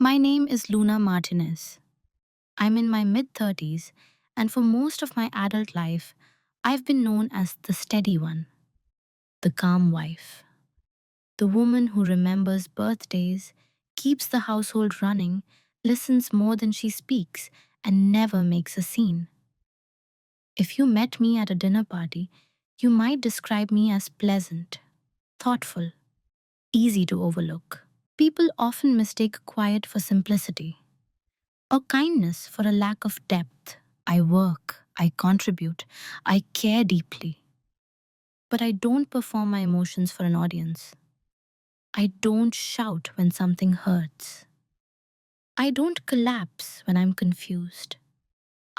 My name is Luna Martinez. I'm in my mid 30s, and for most of my adult life, I've been known as the steady one, the calm wife, the woman who remembers birthdays, keeps the household running, listens more than she speaks, and never makes a scene. If you met me at a dinner party, you might describe me as pleasant, thoughtful, easy to overlook. People often mistake quiet for simplicity, or kindness for a lack of depth. I work, I contribute, I care deeply. But I don't perform my emotions for an audience. I don't shout when something hurts. I don't collapse when I'm confused.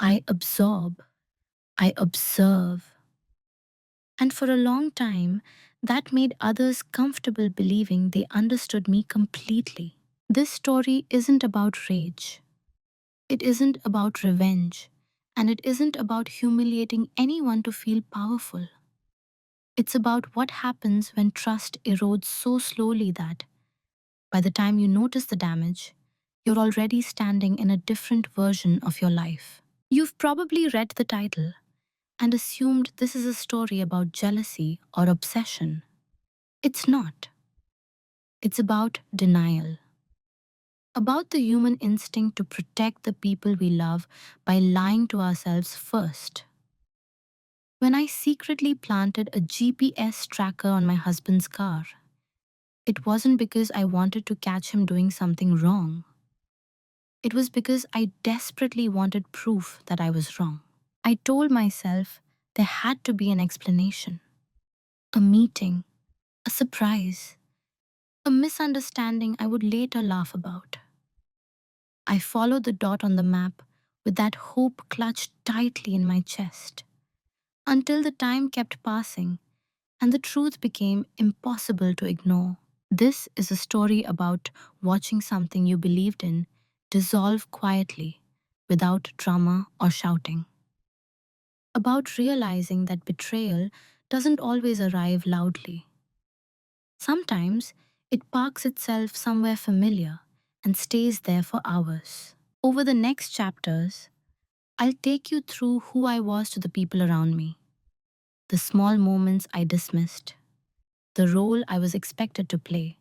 I absorb, I observe. And for a long time, that made others comfortable believing they understood me completely. This story isn't about rage. It isn't about revenge. And it isn't about humiliating anyone to feel powerful. It's about what happens when trust erodes so slowly that, by the time you notice the damage, you're already standing in a different version of your life. You've probably read the title and assumed this is a story about jealousy or obsession. It's not. It's about denial. About the human instinct to protect the people we love by lying to ourselves first. When I secretly planted a GPS tracker on my husband's car, it wasn't because I wanted to catch him doing something wrong. It was because I desperately wanted proof that I was wrong. I told myself there had to be an explanation, a meeting, a surprise, a misunderstanding I would later laugh about. I followed the dot on the map with that hope clutched tightly in my chest until the time kept passing and the truth became impossible to ignore. This is a story about watching something you believed in dissolve quietly, without drama or shouting. About realizing that betrayal doesn't always arrive loudly. Sometimes it parks itself somewhere familiar and stays there for hours. Over the next chapters, I'll take you through who I was to the people around me, the small moments I dismissed, the role I was expected to play,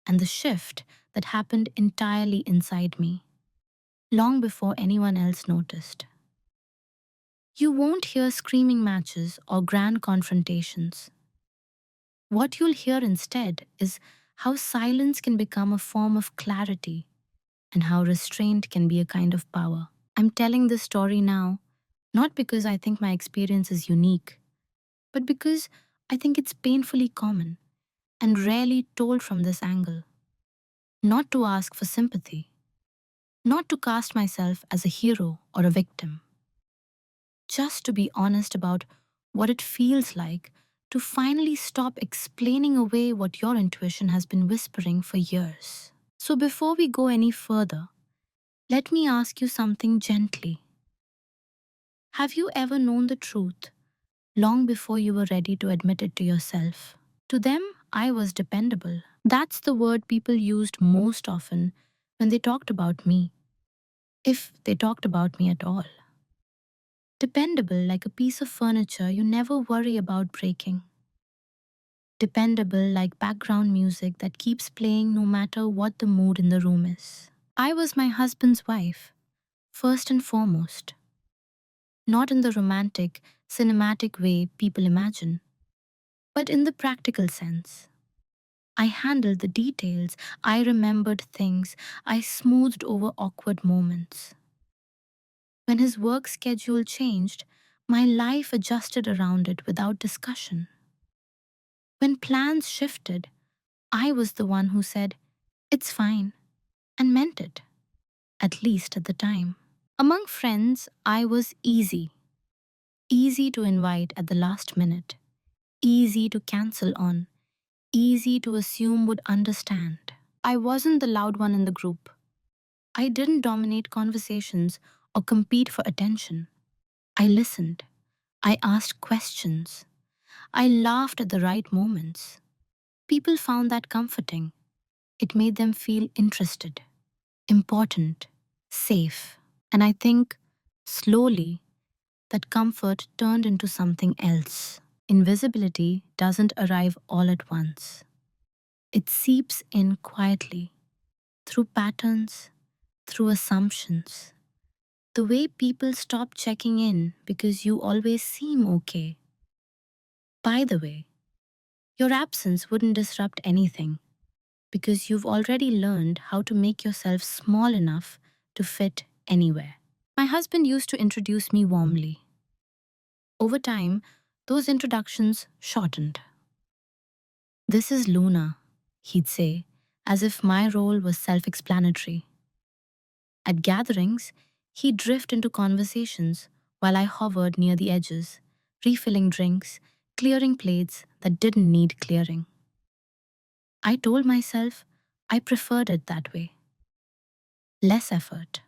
and the shift that happened entirely inside me, long before anyone else noticed. You won't hear screaming matches or grand confrontations. What you'll hear instead is how silence can become a form of clarity and how restraint can be a kind of power. I'm telling this story now, not because I think my experience is unique, but because I think it's painfully common and rarely told from this angle. Not to ask for sympathy, not to cast myself as a hero or a victim, just to be honest about what it feels like to finally stop explaining away what your intuition has been whispering for years. So before we go any further, let me ask you something gently. Have you ever known the truth long before you were ready to admit it to yourself? To them, I was dependable. That's the word people used most often when they talked about me, if they talked about me at all. Dependable like a piece of furniture you never worry about breaking. Dependable like background music that keeps playing no matter what the mood in the room is. I was my husband's wife, first and foremost. Not in the romantic, cinematic way people imagine, but in the practical sense. I handled the details, I remembered things, I smoothed over awkward moments. When his work schedule changed, my life adjusted around it without discussion. When plans shifted, I was the one who said, "It's fine," and meant it, at least at the time. Among friends, I was easy. Easy to invite at the last minute, easy to cancel on, easy to assume would understand. I wasn't the loud one in the group. I didn't dominate conversations or compete for attention. I listened. I asked questions. I laughed at the right moments. People found that comforting. It made them feel interested. important, safe. And I think, slowly, that comfort turned into something else. Invisibility doesn't arrive all at once. It seeps in quietly, through patterns, through assumptions. The way people stop checking in because you always seem okay. By the way, your absence wouldn't disrupt anything because you've already learned how to make yourself small enough to fit anywhere. My husband used to introduce me warmly. Over time, those introductions shortened. "This is Luna," he'd say, as if my role was self explanatory. At gatherings, he'd drift into conversations while I hovered near the edges, refilling drinks, clearing plates that didn't need clearing. I told myself I preferred it that way. Less effort,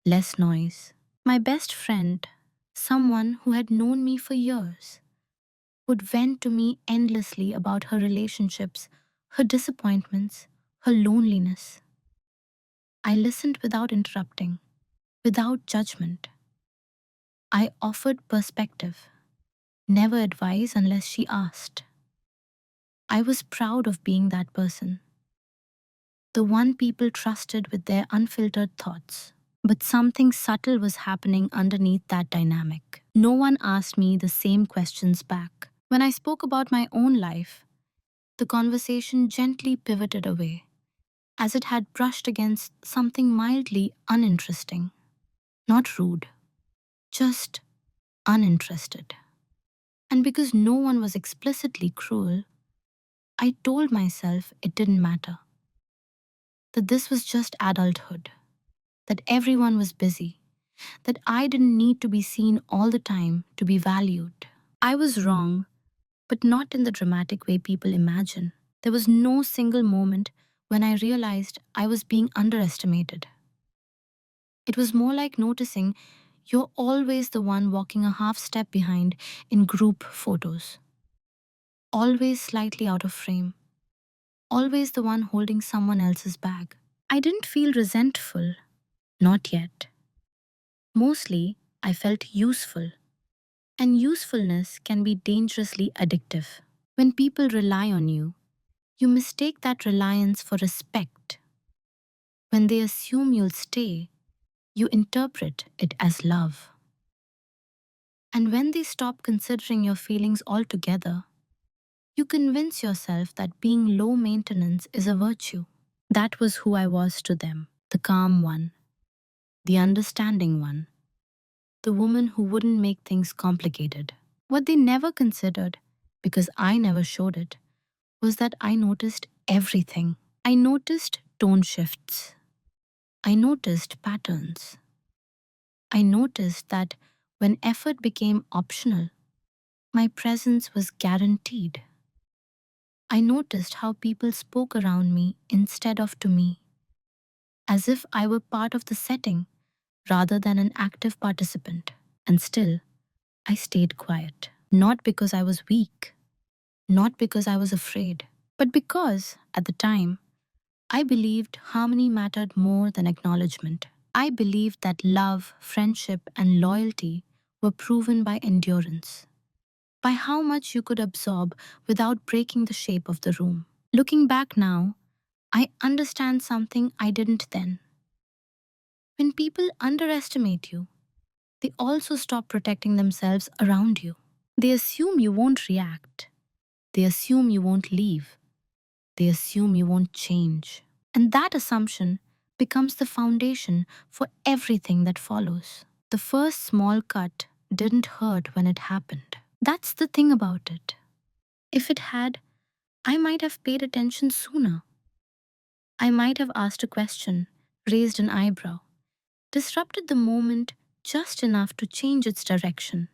less noise. My best friend, someone who had known me for years, would vent to me endlessly about her relationships, her disappointments, her loneliness. I listened without interrupting, without judgment. I offered perspective, never advice unless she asked. I was proud of being that person, the one people trusted with their unfiltered thoughts. But something subtle was happening underneath that dynamic. No one asked me the same questions back. When I spoke about my own life, the conversation gently pivoted away, as it had brushed against something mildly uninteresting. Not rude, just uninterested. And because no one was explicitly cruel, I told myself it didn't matter, that this was just adulthood, that everyone was busy, that I didn't need to be seen all the time to be valued. I was wrong, but not in the dramatic way people imagine. There was no single moment when I realized I was being underestimated. It was more like noticing you're always the one walking a half step behind in group photos, always slightly out of frame, always the one holding someone else's bag. I didn't feel resentful, not yet. Mostly, I felt useful, and usefulness can be dangerously addictive. When people rely on you, you mistake that reliance for respect. When they assume you'll stay, you interpret it as love. And when they stop considering your feelings altogether, you convince yourself that being low maintenance is a virtue. That was who I was to them, the calm one, the understanding one, the woman who wouldn't make things complicated. What they never considered, because I never showed it, was that I noticed everything. I noticed tone shifts. I noticed patterns. I noticed that when effort became optional, my presence was guaranteed. I noticed how people spoke around me instead of to me, as if I were part of the setting rather than an active participant. And still, I stayed quiet. Not because I was weak, not because I was afraid, but because, at the time, I believed harmony mattered more than acknowledgement. I believed that love, friendship, and loyalty were proven by endurance, by how much you could absorb without breaking the shape of the room. Looking back now, I understand something I didn't then. When people underestimate you, they also stop protecting themselves around you. They assume you won't react. They assume you won't leave. They assume you won't change. And that assumption becomes the foundation for everything that follows. The first small cut didn't hurt when it happened. That's the thing about it. If it had, I might have paid attention sooner. I might have asked a question, raised an eyebrow, disrupted the moment just enough to change its direction.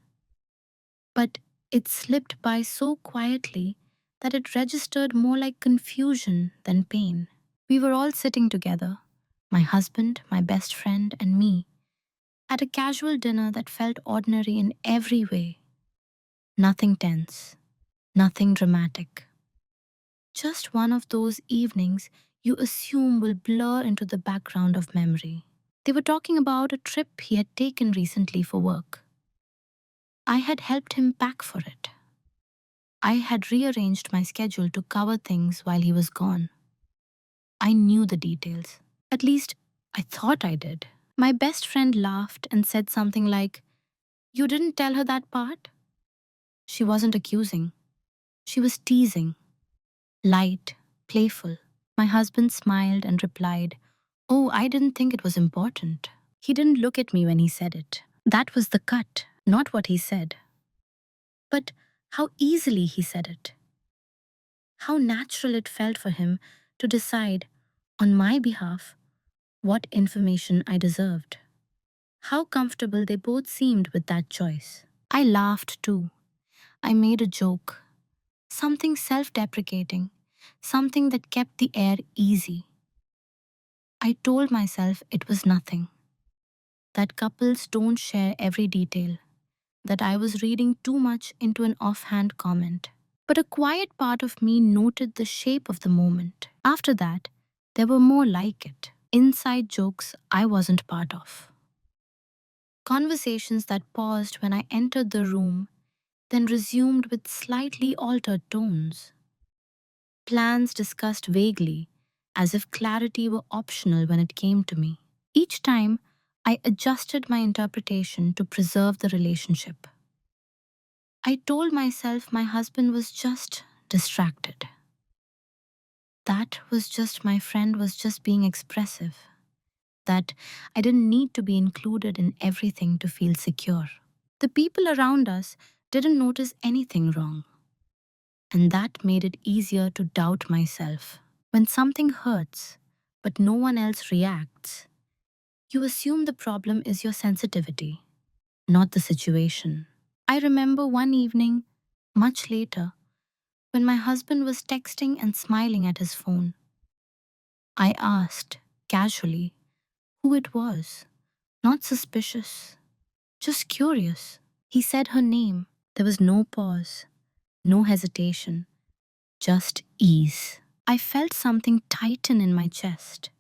But it slipped by so quietly that it registered more like confusion than pain. We were all sitting together, my husband, my best friend, and me, at a casual dinner that felt ordinary in every way. Nothing tense, nothing dramatic. Just one of those evenings you assume will blur into the background of memory. They were talking about a trip he had taken recently for work. I had helped him pack for it. I had rearranged my schedule to cover things while he was gone. I knew the details. At least, I thought I did. My best friend laughed and said something like, "You didn't tell her that part?" She wasn't accusing. She was teasing. Light, playful. My husband smiled and replied, "Oh, I didn't think it was important." He didn't look at me when he said it. That was the cut, not what he said. But how easily he said it. How natural it felt for him to decide, on my behalf, what information I deserved. How comfortable they both seemed with that choice. I laughed too. I made a joke. Something self-deprecating. Something that kept the air easy. I told myself it was nothing. That couples don't share every detail. That I was reading too much into an offhand comment. But a quiet part of me noted the shape of the moment. After that, there were more like it. Inside jokes I wasn't part of. Conversations that paused when I entered the room, then resumed with slightly altered tones. Plans discussed vaguely, as if clarity were optional when it came to me. Each time, I adjusted my interpretation to preserve the relationship. I told myself my husband was just distracted. That was just my friend was just being expressive. That I didn't need to be included in everything to feel secure. The people around us didn't notice anything wrong. And that made it easier to doubt myself. When something hurts, but no one else reacts, you assume the problem is your sensitivity, not the situation. I remember one evening, much later, when my husband was texting and smiling at his phone. I asked, casually, who it was. Not suspicious, just curious. He said her name. There was no pause, no hesitation, just ease. I felt something tighten in my chest.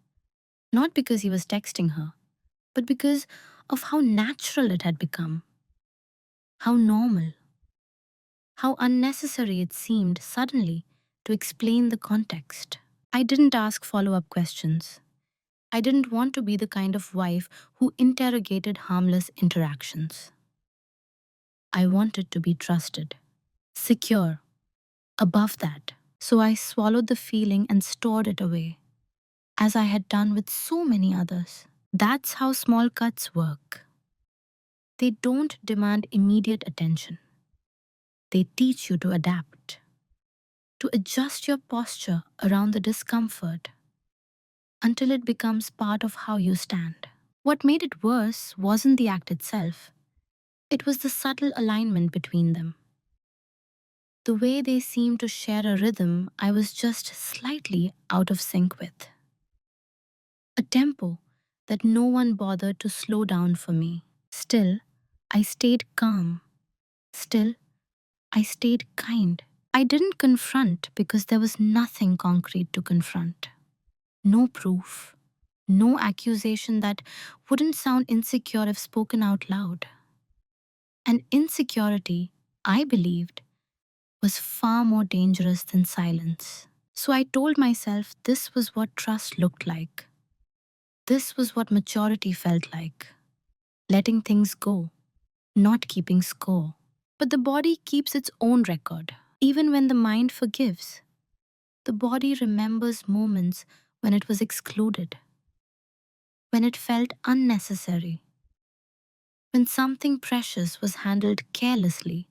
Not because he was texting her, but because of how natural it had become. How normal. How unnecessary it seemed suddenly to explain the context. I didn't ask follow-up questions. I didn't want to be the kind of wife who interrogated harmless interactions. I wanted to be trusted, secure, above that. So I swallowed the feeling and stored it away, as I had done with so many others. That's how small cuts work. They don't demand immediate attention. They teach you to adapt, to adjust your posture around the discomfort until it becomes part of how you stand. What made it worse wasn't the act itself. It was the subtle alignment between them. The way they seemed to share a rhythm I was just slightly out of sync with. A tempo that no one bothered to slow down for me. Still, I stayed calm. Still, I stayed kind. I didn't confront because there was nothing concrete to confront. No proof. No accusation that wouldn't sound insecure if spoken out loud. And insecurity, I believed, was far more dangerous than silence. So I told myself this was what trust looked like. This was what maturity felt like. Letting things go, not keeping score. But the body keeps its own record. Even when the mind forgives, the body remembers moments when it was excluded, when it felt unnecessary, when something precious was handled carelessly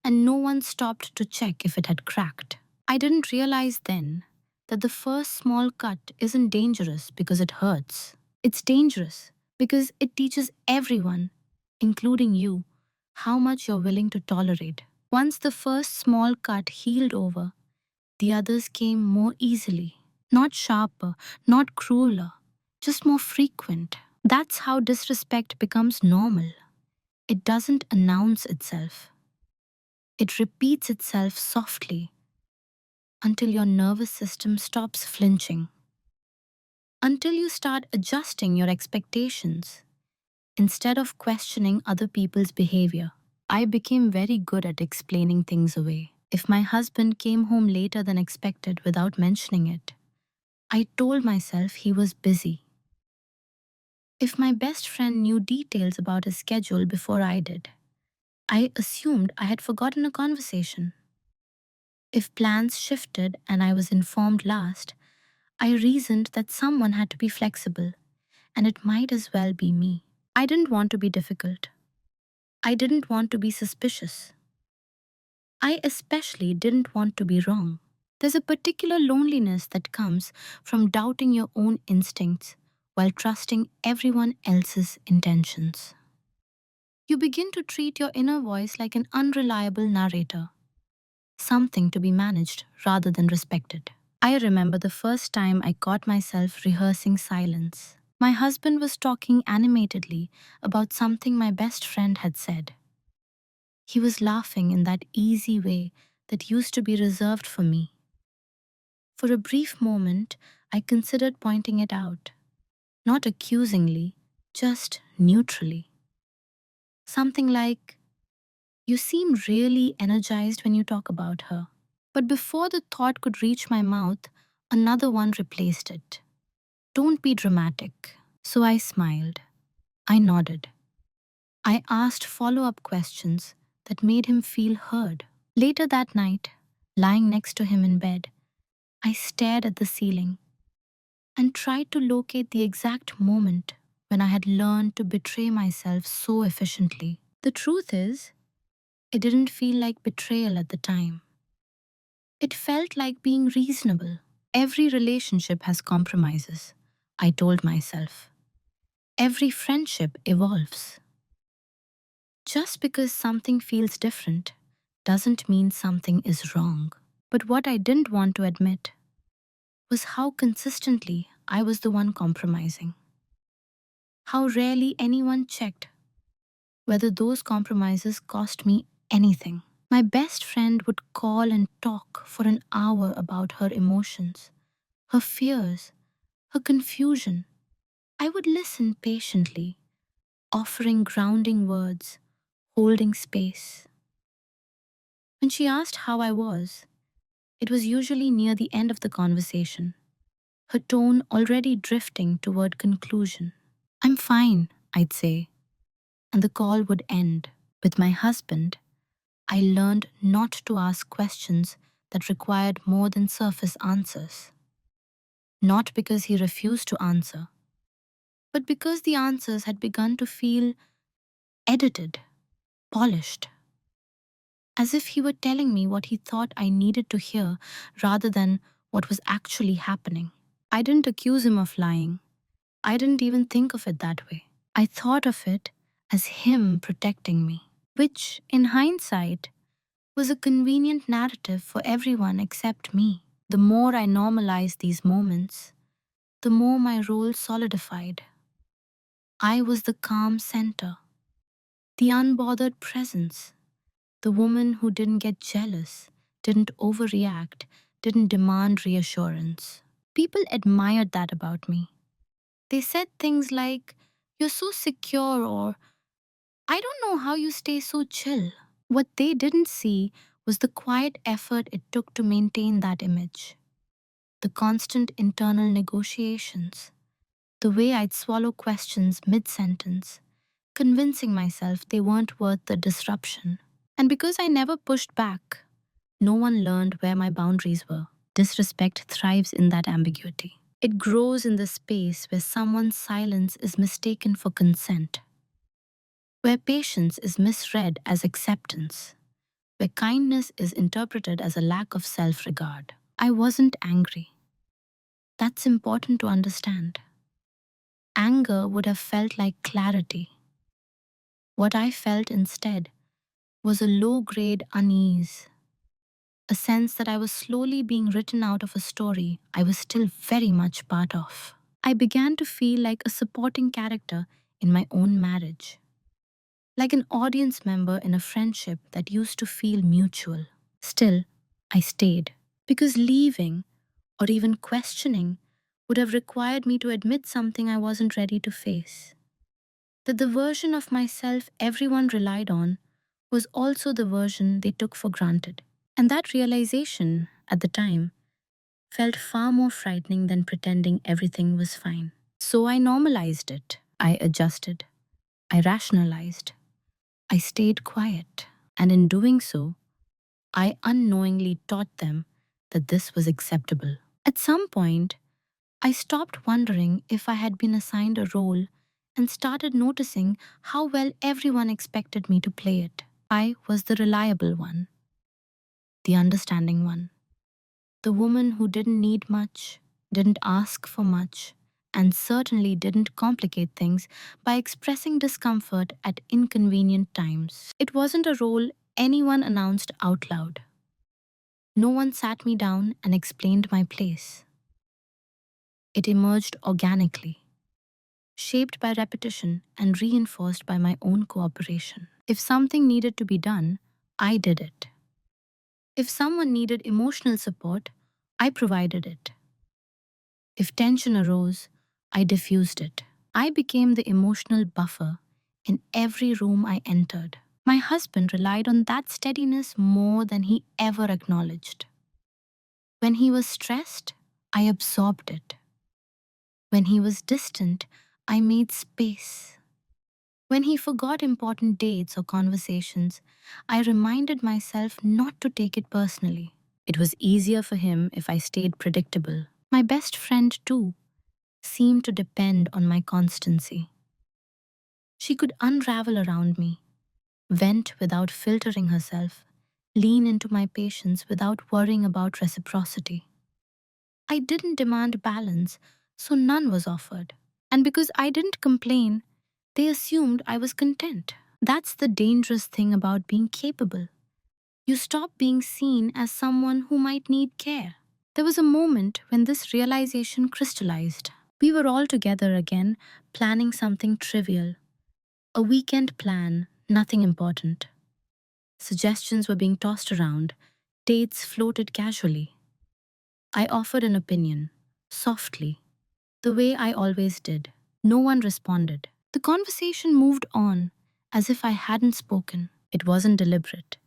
and no one stopped to check if it had cracked. I didn't realize then that the first small cut isn't dangerous because it hurts. It's dangerous because it teaches everyone, including you, how much you're willing to tolerate. Once the first small cut healed over, the others came more easily. Not sharper, not crueler, just more frequent. That's how disrespect becomes normal. It doesn't announce itself. It repeats itself softly until your nervous system stops flinching. until you start adjusting your expectations instead of questioning other people's behavior. I became very good at explaining things away. If my husband came home later than expected without mentioning it, I told myself he was busy. If my best friend knew details about his schedule before I did, I assumed I had forgotten a conversation. If plans shifted and I was informed last, I reasoned that someone had to be flexible, and it might as well be me. I didn't want to be difficult. I didn't want to be suspicious. I especially didn't want to be wrong. There's a particular loneliness that comes from doubting your own instincts while trusting everyone else's intentions. You begin to treat your inner voice like an unreliable narrator, something to be managed rather than respected. I remember the first time I caught myself rehearsing silence. My husband was talking animatedly about something my best friend had said. He was laughing in that easy way that used to be reserved for me. For a brief moment, I considered pointing it out, not accusingly, just neutrally. Something like, "You seem really energized when you talk about her." But before the thought could reach my mouth, another one replaced it. "Don't be dramatic." So I smiled. I nodded. I asked follow-up questions that made him feel heard. Later that night, lying next to him in bed, I stared at the ceiling and tried to locate the exact moment when I had learned to betray myself so efficiently. The truth is, it didn't feel like betrayal at the time. It felt like being reasonable. Every relationship has compromises, I told myself. Every friendship evolves. Just because something feels different doesn't mean something is wrong. But what I didn't want to admit was how consistently I was the one compromising. How rarely anyone checked whether those compromises cost me anything. My best friend would call and talk for an hour about her emotions, her fears, her confusion. I would listen patiently, offering grounding words, holding space. When she asked how I was, it was usually near the end of the conversation, her tone already drifting toward conclusion. "I'm fine," I'd say, and the call would end. With my husband, I learned not to ask questions that required more than surface answers. Not because he refused to answer, but because the answers had begun to feel edited, polished, as if he were telling me what he thought I needed to hear rather than what was actually happening. I didn't accuse him of lying. I didn't even think of it that way. I thought of it as him protecting me, which, in hindsight, was a convenient narrative for everyone except me. The more I normalized these moments, the more my role solidified. I was the calm center, the unbothered presence, the woman who didn't get jealous, didn't overreact, didn't demand reassurance. People admired that about me. They said things like, "You're so secure," or "I don't know how you stay so chill." What they didn't see was the quiet effort it took to maintain that image, the constant internal negotiations, the way I'd swallow questions mid sentence, convincing myself they weren't worth the disruption. And because I never pushed back, no one learned where my boundaries were. Disrespect thrives in that ambiguity. It grows in the space where someone's silence is mistaken for consent, where patience is misread as acceptance, where kindness is interpreted as a lack of self regard. I wasn't angry. That's important to understand. Anger would have felt like clarity. What I felt instead was a low grade unease, a sense that I was slowly being written out of a story I was still very much part of. I began to feel like a supporting character in my own marriage, like an audience member in a friendship that used to feel mutual. Still, I stayed, because leaving, or even questioning, would have required me to admit something I wasn't ready to face. That the version of myself everyone relied on was also the version they took for granted. And that realization, at the time, felt far more frightening than pretending everything was fine. So I normalized it. I adjusted. I rationalized. I stayed quiet. And in doing so, I unknowingly taught them that this was acceptable. At some point, I stopped wondering if I had been assigned a role and started noticing how well everyone expected me to play it. I was the reliable one, the understanding one, the woman who didn't need much, didn't ask for much, and certainly didn't complicate things by expressing discomfort at inconvenient times. It wasn't a role anyone announced out loud. No one sat me down and explained my place. It emerged organically, shaped by repetition and reinforced by my own cooperation. If something needed to be done, I did it. If someone needed emotional support, I provided it. If tension arose, I diffused it. I became the emotional buffer in every room I entered. My husband relied on that steadiness more than he ever acknowledged. When he was stressed, I absorbed it. When he was distant, I made space. When he forgot important dates or conversations, I reminded myself not to take it personally. It was easier for him if I stayed predictable. My best friend, too, seemed to depend on my constancy. She could unravel around me, vent without filtering herself, lean into my patience without worrying about reciprocity. I didn't demand balance, so none was offered. And because I didn't complain, they assumed I was content. That's the dangerous thing about being capable. You stop being seen as someone who might need care. There was a moment when this realization crystallized. We were all together again, planning something trivial. A weekend plan, nothing important. Suggestions were being tossed around, dates floated casually. I offered an opinion, softly, the way I always did. No one responded. The conversation moved on, as if I hadn't spoken. It wasn't deliberate.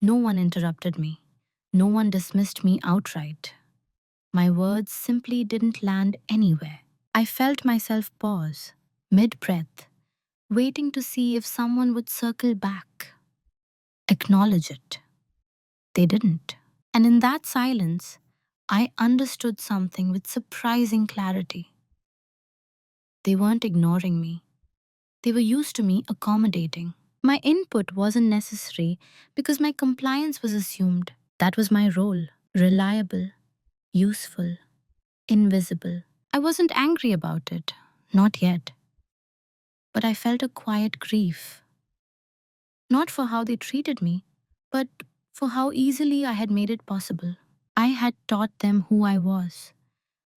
No one interrupted me. No one dismissed me outright. My words simply didn't land anywhere. I felt myself pause, mid-breath, waiting to see if someone would circle back, acknowledge it. They didn't. And in that silence, I understood something with surprising clarity. They weren't ignoring me. They were used to me accommodating. My input wasn't necessary because my compliance was assumed. That was my role: reliable, useful, invisible. I wasn't angry about it, not yet. But I felt a quiet grief. Not for how they treated me, but for how easily I had made it possible. I had taught them who I was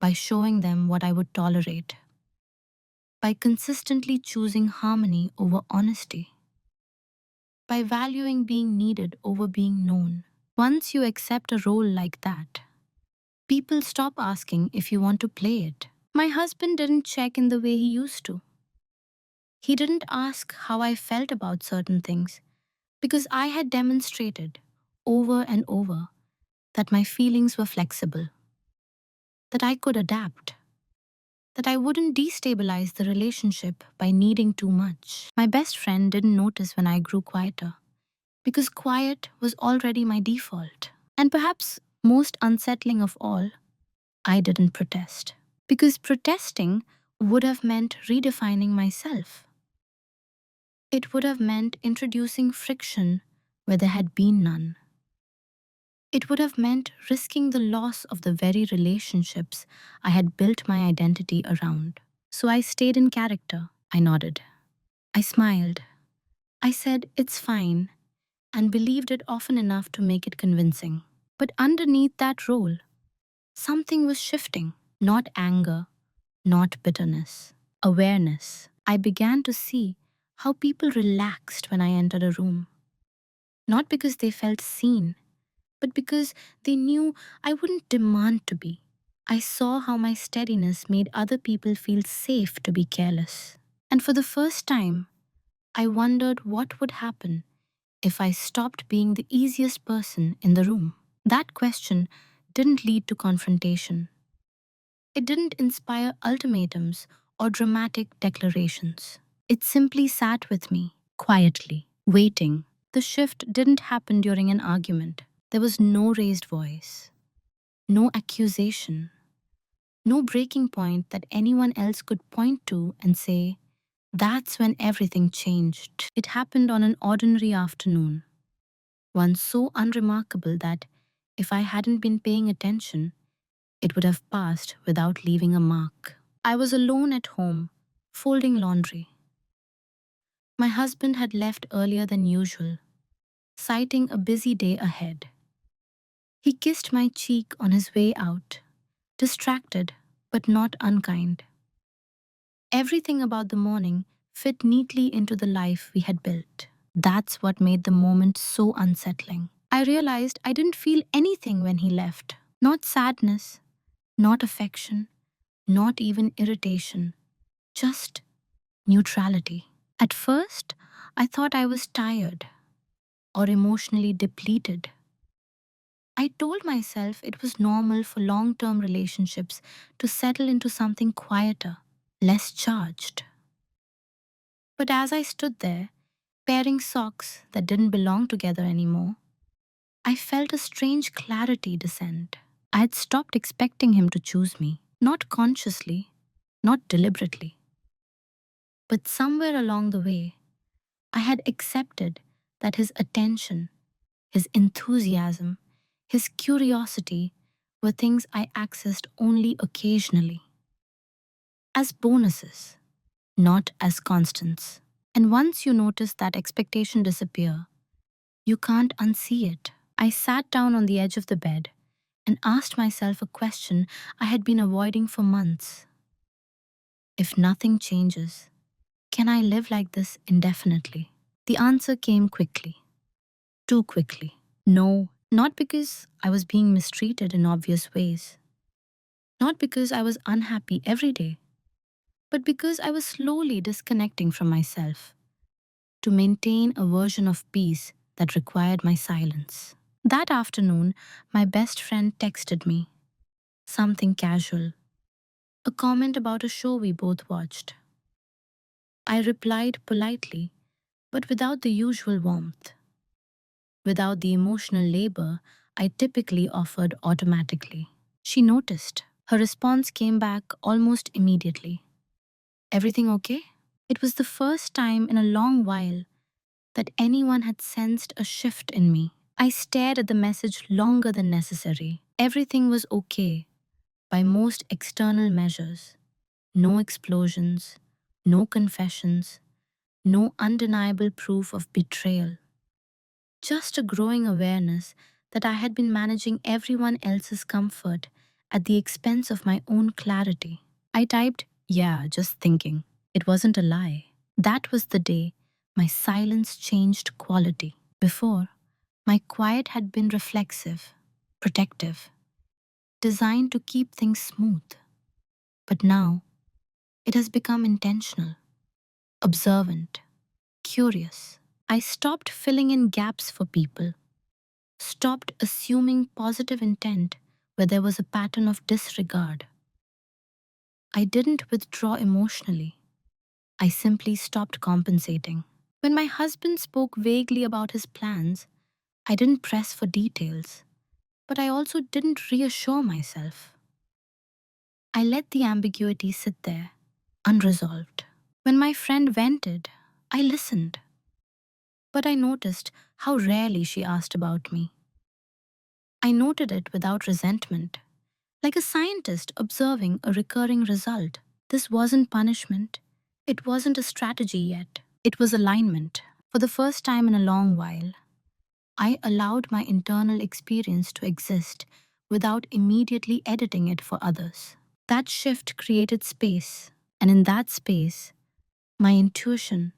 by showing them what I would tolerate, by consistently choosing harmony over honesty, by valuing being needed over being known. Once you accept a role like that, people stop asking if you want to play it. My husband didn't check in the way he used to. He didn't ask how I felt about certain things because I had demonstrated over and over that my feelings were flexible, that I could adapt, that I wouldn't destabilize the relationship by needing too much. My best friend didn't notice when I grew quieter because quiet was already my default. And perhaps most unsettling of all, I didn't protest. Because protesting would have meant redefining myself. It would have meant introducing friction where there had been none. It would have meant risking the loss of the very relationships I had built my identity around. So I stayed in character. I nodded. I smiled. I said, "It's fine," and believed it often enough to make it convincing. But underneath that role, something was shifting. Not anger, not bitterness, awareness. I began to see how people relaxed when I entered a room. Not because they felt seen, but because they knew I wouldn't demand to be. I saw how my steadiness made other people feel safe to be careless. And for the first time, I wondered what would happen if I stopped being the easiest person in the room. That question didn't lead to confrontation. It didn't inspire ultimatums or dramatic declarations. It simply sat with me, quietly, waiting. The shift didn't happen during an argument. There was no raised voice, no accusation, no breaking point that anyone else could point to and say, that's when everything changed. It happened on an ordinary afternoon, one so unremarkable that, if I hadn't been paying attention, it would have passed without leaving a mark. I was alone at home, folding laundry. My husband had left earlier than usual, citing a busy day ahead. He kissed my cheek on his way out, distracted but not unkind. Everything about the morning fit neatly into the life we had built. That's what made the moment so unsettling. I realized I didn't feel anything when he left. Not sadness, not affection, not even irritation, just neutrality. At first, I thought I was tired or emotionally depleted. I told myself it was normal for long-term relationships to settle into something quieter, less charged. But as I stood there, pairing socks that didn't belong together anymore, I felt a strange clarity descend. I had stopped expecting him to choose me, not consciously, not deliberately. But somewhere along the way, I had accepted that his attention, his enthusiasm, his curiosity were things I accessed only occasionally, as bonuses, not as constants. And once you notice that expectation disappear, you can't unsee it. I sat down on the edge of the bed and asked myself a question I had been avoiding for months. If nothing changes, can I live like this indefinitely? The answer came quickly, too quickly. No, not because I was being mistreated in obvious ways, not because I was unhappy every day, but because I was slowly disconnecting from myself to maintain a version of peace that required my silence. That afternoon, my best friend texted me, something casual, a comment about a show we both watched. I replied politely, but without the usual warmth, without the emotional labor I typically offered automatically. She noticed. Her response came back almost immediately. Everything okay? It was the first time in a long while that anyone had sensed a shift in me. I stared at the message longer than necessary. Everything was okay by most external measures. No explosions, no confessions, no undeniable proof of betrayal. Just a growing awareness that I had been managing everyone else's comfort at the expense of my own clarity. I typed, yeah, just thinking. It wasn't a lie. That was the day my silence changed quality. Before, my quiet had been reflexive, protective, designed to keep things smooth. But now, it has become intentional, observant, curious. I stopped filling in gaps for people, stopped assuming positive intent where there was a pattern of disregard. I didn't withdraw emotionally. I simply stopped compensating. When my husband spoke vaguely about his plans, I didn't press for details, but I also didn't reassure myself. I let the ambiguity sit there, unresolved. When my friend vented, I listened, but I noticed how rarely she asked about me. I noted it without resentment, like a scientist observing a recurring result. This wasn't punishment. It wasn't a strategy yet. It was alignment. For the first time in a long while, I allowed my internal experience to exist without immediately editing it for others. That shift created space, and in that space, my intuition,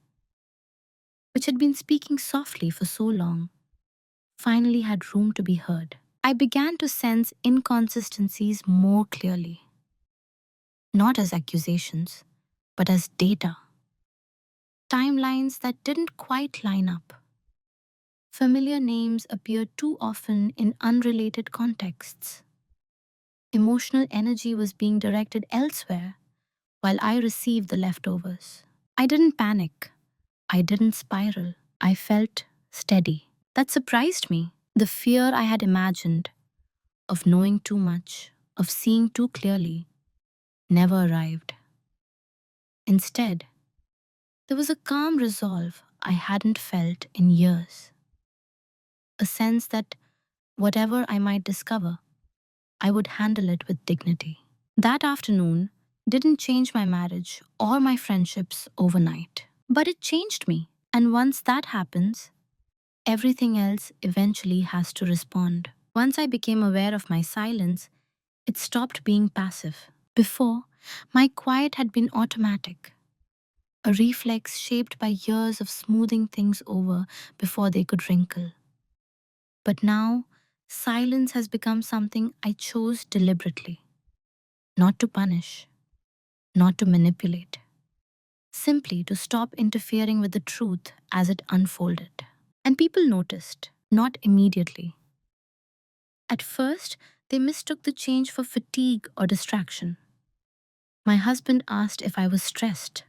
which had been speaking softly for so long, finally had room to be heard. I began to sense inconsistencies more clearly, not as accusations, but as data, timelines that didn't quite line up. Familiar names appeared too often in unrelated contexts. Emotional energy was being directed elsewhere while I received the leftovers. I didn't panic. I didn't spiral. I felt steady. That surprised me. The fear I had imagined of knowing too much, of seeing too clearly, never arrived. Instead, there was a calm resolve I hadn't felt in years. A sense that whatever I might discover, I would handle it with dignity. That afternoon didn't change my marriage or my friendships overnight, but it changed me. And once that happens, everything else eventually has to respond. Once I became aware of my silence, it stopped being passive. Before, my quiet had been automatic, a reflex shaped by years of smoothing things over before they could wrinkle. But now, silence has become something I chose deliberately, not to punish, not to manipulate, simply to stop interfering with the truth as it unfolded. And people noticed, not immediately. At first, they mistook the change for fatigue or distraction. My husband asked if I was stressed.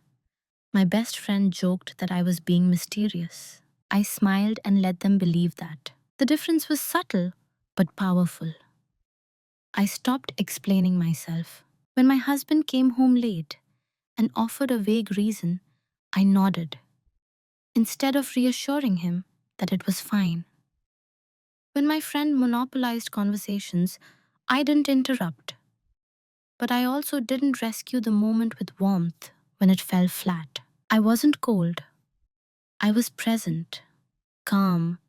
My best friend joked that I was being mysterious. I smiled and let them believe that. The difference was subtle but powerful. I stopped explaining myself. When my husband came home late and offered a vague reason, I nodded, instead of reassuring him that it was fine. When my friend monopolized conversations, I didn't interrupt, but I also didn't rescue the moment with warmth when it fell flat. I wasn't cold. I was present, calm,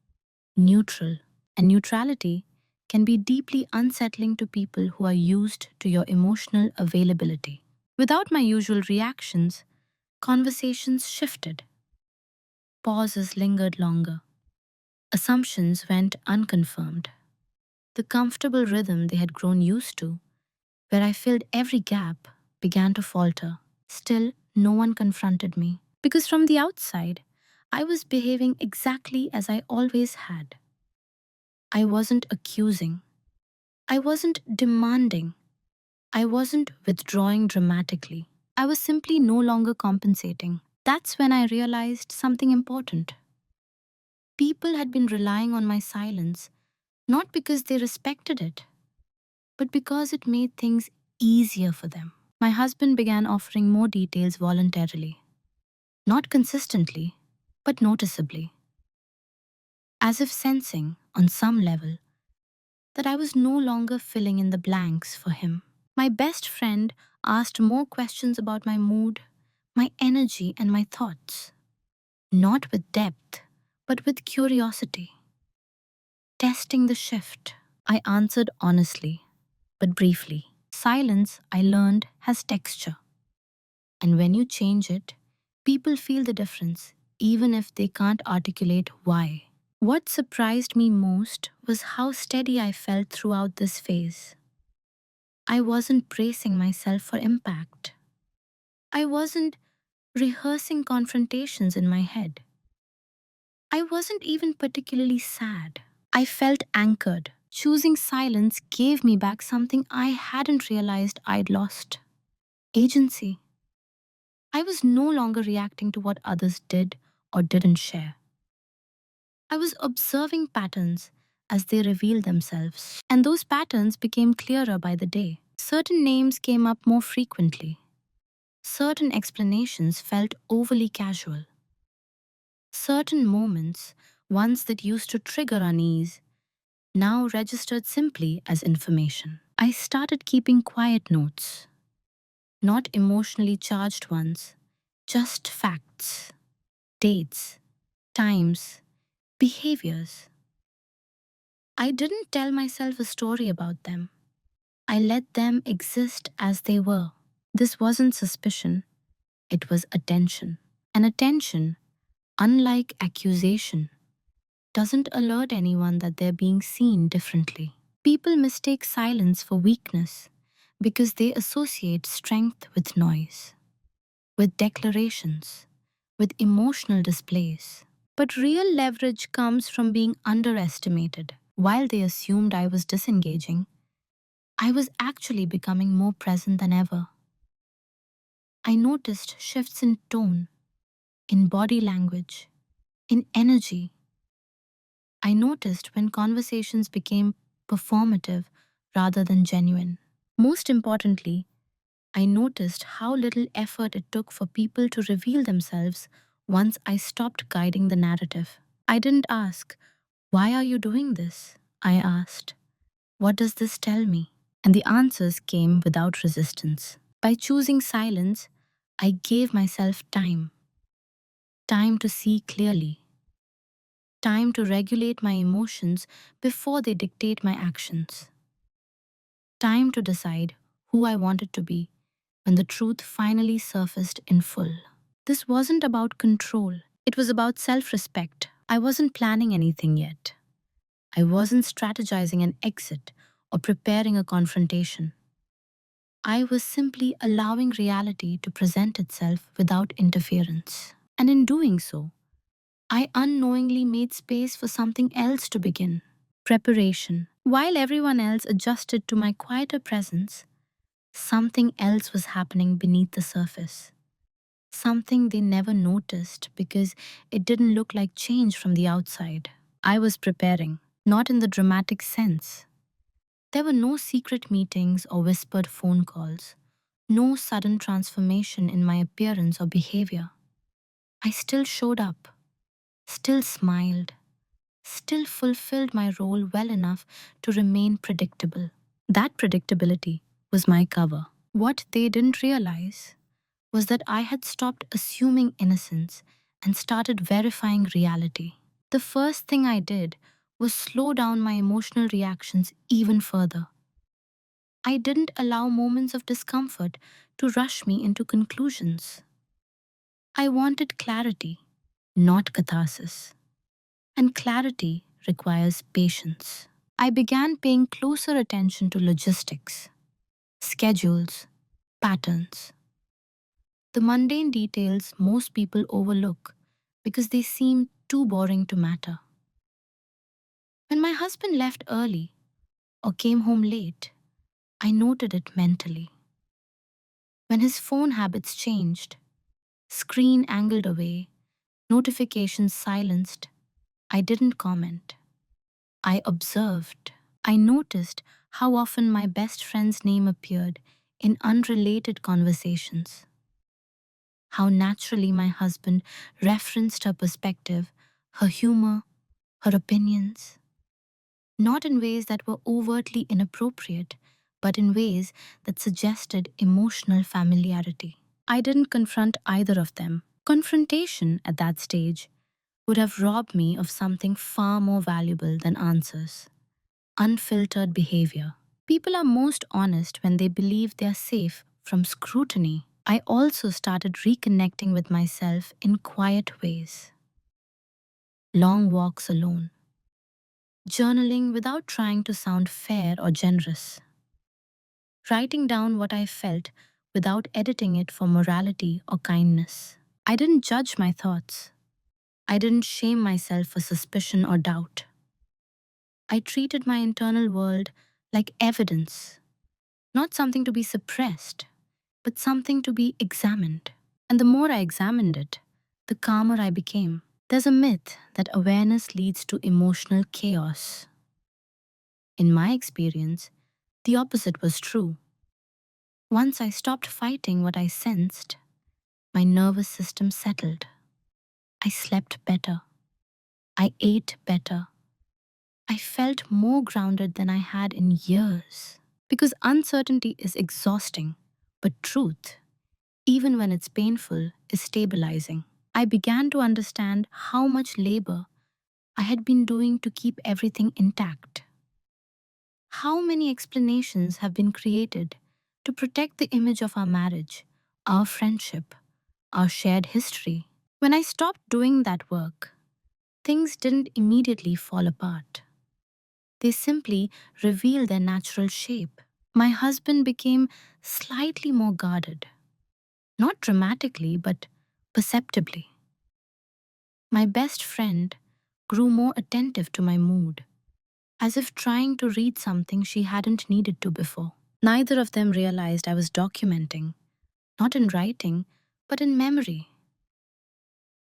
neutral. And neutrality can be deeply unsettling to people who are used to your emotional availability. Without my usual reactions, conversations shifted. Pauses lingered longer. Assumptions went unconfirmed. The comfortable rhythm they had grown used to, where I filled every gap, began to falter. Still, no one confronted me, because from the outside, I was behaving exactly as I always had. I wasn't accusing. I wasn't demanding. I wasn't withdrawing dramatically. I was simply no longer compensating. That's when I realized something important. People had been relying on my silence, not because they respected it, but because it made things easier for them. My husband began offering more details voluntarily, not consistently, but noticeably, as if sensing, on some level, that I was no longer filling in the blanks for him. My best friend asked more questions about my mood, my energy, and my thoughts, not with depth, but with curiosity. Testing the shift, I answered honestly, but briefly. Silence, I learned, has texture. And when you change it, people feel the difference, even if they can't articulate why. What surprised me most was how steady I felt throughout this phase. I wasn't bracing myself for impact. I wasn't rehearsing confrontations in my head. I wasn't even particularly sad. I felt anchored. Choosing silence gave me back something I hadn't realized I'd lost: agency. I was no longer reacting to what others did or didn't share. I was observing patterns as they revealed themselves, and those patterns became clearer by the day. Certain names came up more frequently. Certain explanations felt overly casual. Certain moments, ones that used to trigger unease, now registered simply as information. I started keeping quiet notes, not emotionally charged ones, just facts, dates, times, behaviors. I didn't tell myself a story about them. I let them exist as they were. This wasn't suspicion, it was attention. And attention, unlike accusation, doesn't alert anyone that they're being seen differently. People mistake silence for weakness because they associate strength with noise, with declarations, with emotional displays. But real leverage comes from being underestimated. While they assumed I was disengaging, I was actually becoming more present than ever. I noticed shifts in tone, in body language, in energy. I noticed when conversations became performative rather than genuine. Most importantly, I noticed how little effort it took for people to reveal themselves once I stopped guiding the narrative. I didn't ask, "Why are you doing this?" I asked, "What does this tell me?" And the answers came without resistance. By choosing silence, I gave myself time, time to see clearly, time to regulate my emotions before they dictate my actions, time to decide who I wanted to be when the truth finally surfaced in full. This wasn't about control, it was about self respect. I wasn't planning anything yet. I wasn't strategizing an exit or preparing a confrontation. I was simply allowing reality to present itself without interference. And in doing so, I unknowingly made space for something else to begin: preparation. While everyone else adjusted to my quieter presence, something else was happening beneath the surface. Something they never noticed because it didn't look like change from the outside. I was preparing, not in the dramatic sense. There were no secret meetings or whispered phone calls, no sudden transformation in my appearance or behavior. I still showed up, still smiled, still fulfilled my role well enough to remain predictable. That predictability was my cover. What they didn't realize was that I had stopped assuming innocence and started verifying reality. The first thing I did was slow down my emotional reactions even further. I didn't allow moments of discomfort to rush me into conclusions. I wanted clarity, not catharsis. And clarity requires patience. I began paying closer attention to logistics, schedules, patterns, the mundane details most people overlook because they seem too boring to matter. When my husband left early or came home late, I noted it mentally. When his phone habits changed, screen angled away, notifications silenced, I didn't comment. I observed. I noticed how often my best friend's name appeared in unrelated conversations, how naturally my husband referenced her perspective, her humor, her opinions, not in ways that were overtly inappropriate, but in ways that suggested emotional familiarity. I didn't confront either of them. Confrontation at that stage would have robbed me of something far more valuable than answers: unfiltered behavior. People are most honest when they believe they are safe from scrutiny. I also started reconnecting with myself in quiet ways. Long walks alone, journaling without trying to sound fair or generous, writing down what I felt without editing it for morality or kindness. I didn't judge my thoughts. I didn't shame myself for suspicion or doubt. I treated my internal world like evidence, not something to be suppressed, but something to be examined. And the more I examined it, the calmer I became. There's a myth that awareness leads to emotional chaos. In my experience, the opposite was true. Once I stopped fighting what I sensed, my nervous system settled. I slept better. I ate better. I felt more grounded than I had in years. Because uncertainty is exhausting, but truth, even when it's painful, is stabilizing. I began to understand how much labor I had been doing to keep everything intact. How many explanations have been created to protect the image of our marriage, our friendship, our shared history? When I stopped doing that work, things didn't immediately fall apart. They simply reveal their natural shape. My husband became slightly more guarded, not dramatically, but perceptibly. My best friend grew more attentive to my mood, as if trying to read something she hadn't needed to before. Neither of them realized I was documenting, not in writing, but in memory,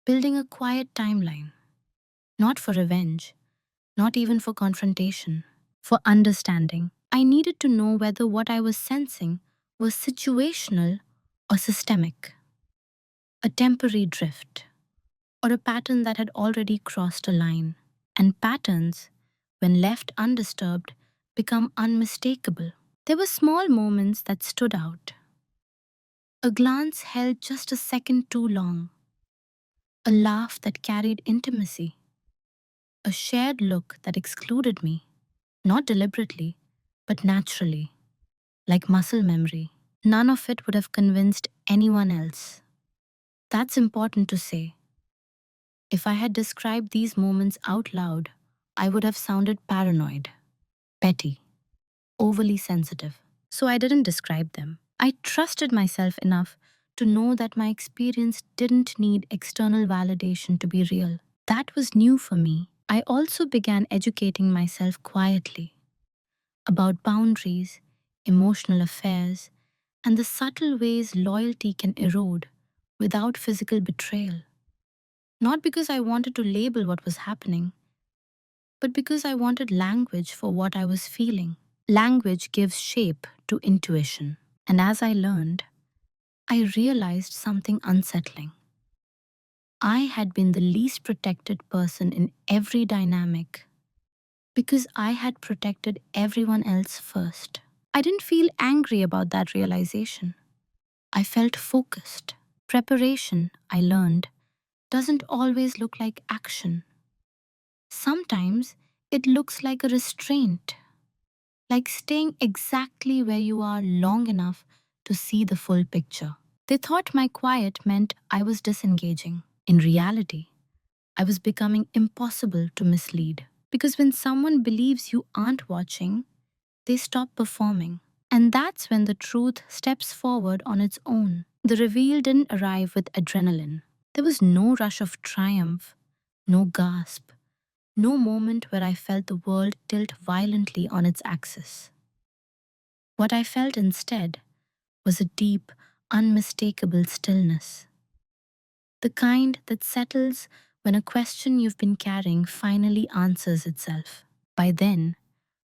building a quiet timeline, not for revenge, not even for confrontation, for understanding. I needed to know whether what I was sensing was situational or systemic, a temporary drift, or a pattern that had already crossed a line. And patterns, when left undisturbed, become unmistakable. There were small moments that stood out. A glance held just a second too long, a laugh that carried intimacy, a shared look that excluded me, not deliberately, but naturally, like muscle memory. None of it would have convinced anyone else. That's important to say. If I had described these moments out loud, I would have sounded paranoid, petty, overly sensitive. So I didn't describe them. I trusted myself enough to know that my experience didn't need external validation to be real. That was new for me. I also began educating myself quietly about boundaries, emotional affairs, and the subtle ways loyalty can erode without physical betrayal. Not because I wanted to label what was happening, but because I wanted language for what I was feeling. Language gives shape to intuition. And as I learned, I realized something unsettling. I had been the least protected person in every dynamic because I had protected everyone else first. I didn't feel angry about that realization. I felt focused. Preparation, I learned, doesn't always look like action. Sometimes it looks like a restraint, like staying exactly where you are long enough to see the full picture. They thought my quiet meant I was disengaging. In reality, I was becoming impossible to mislead. Because when someone believes you aren't watching, they stop performing. And that's when the truth steps forward on its own. The reveal didn't arrive with adrenaline. There was no rush of triumph, no gasp, no moment where I felt the world tilt violently on its axis. What I felt instead was a deep, unmistakable stillness. The kind that settles when a question you've been carrying finally answers itself. By then,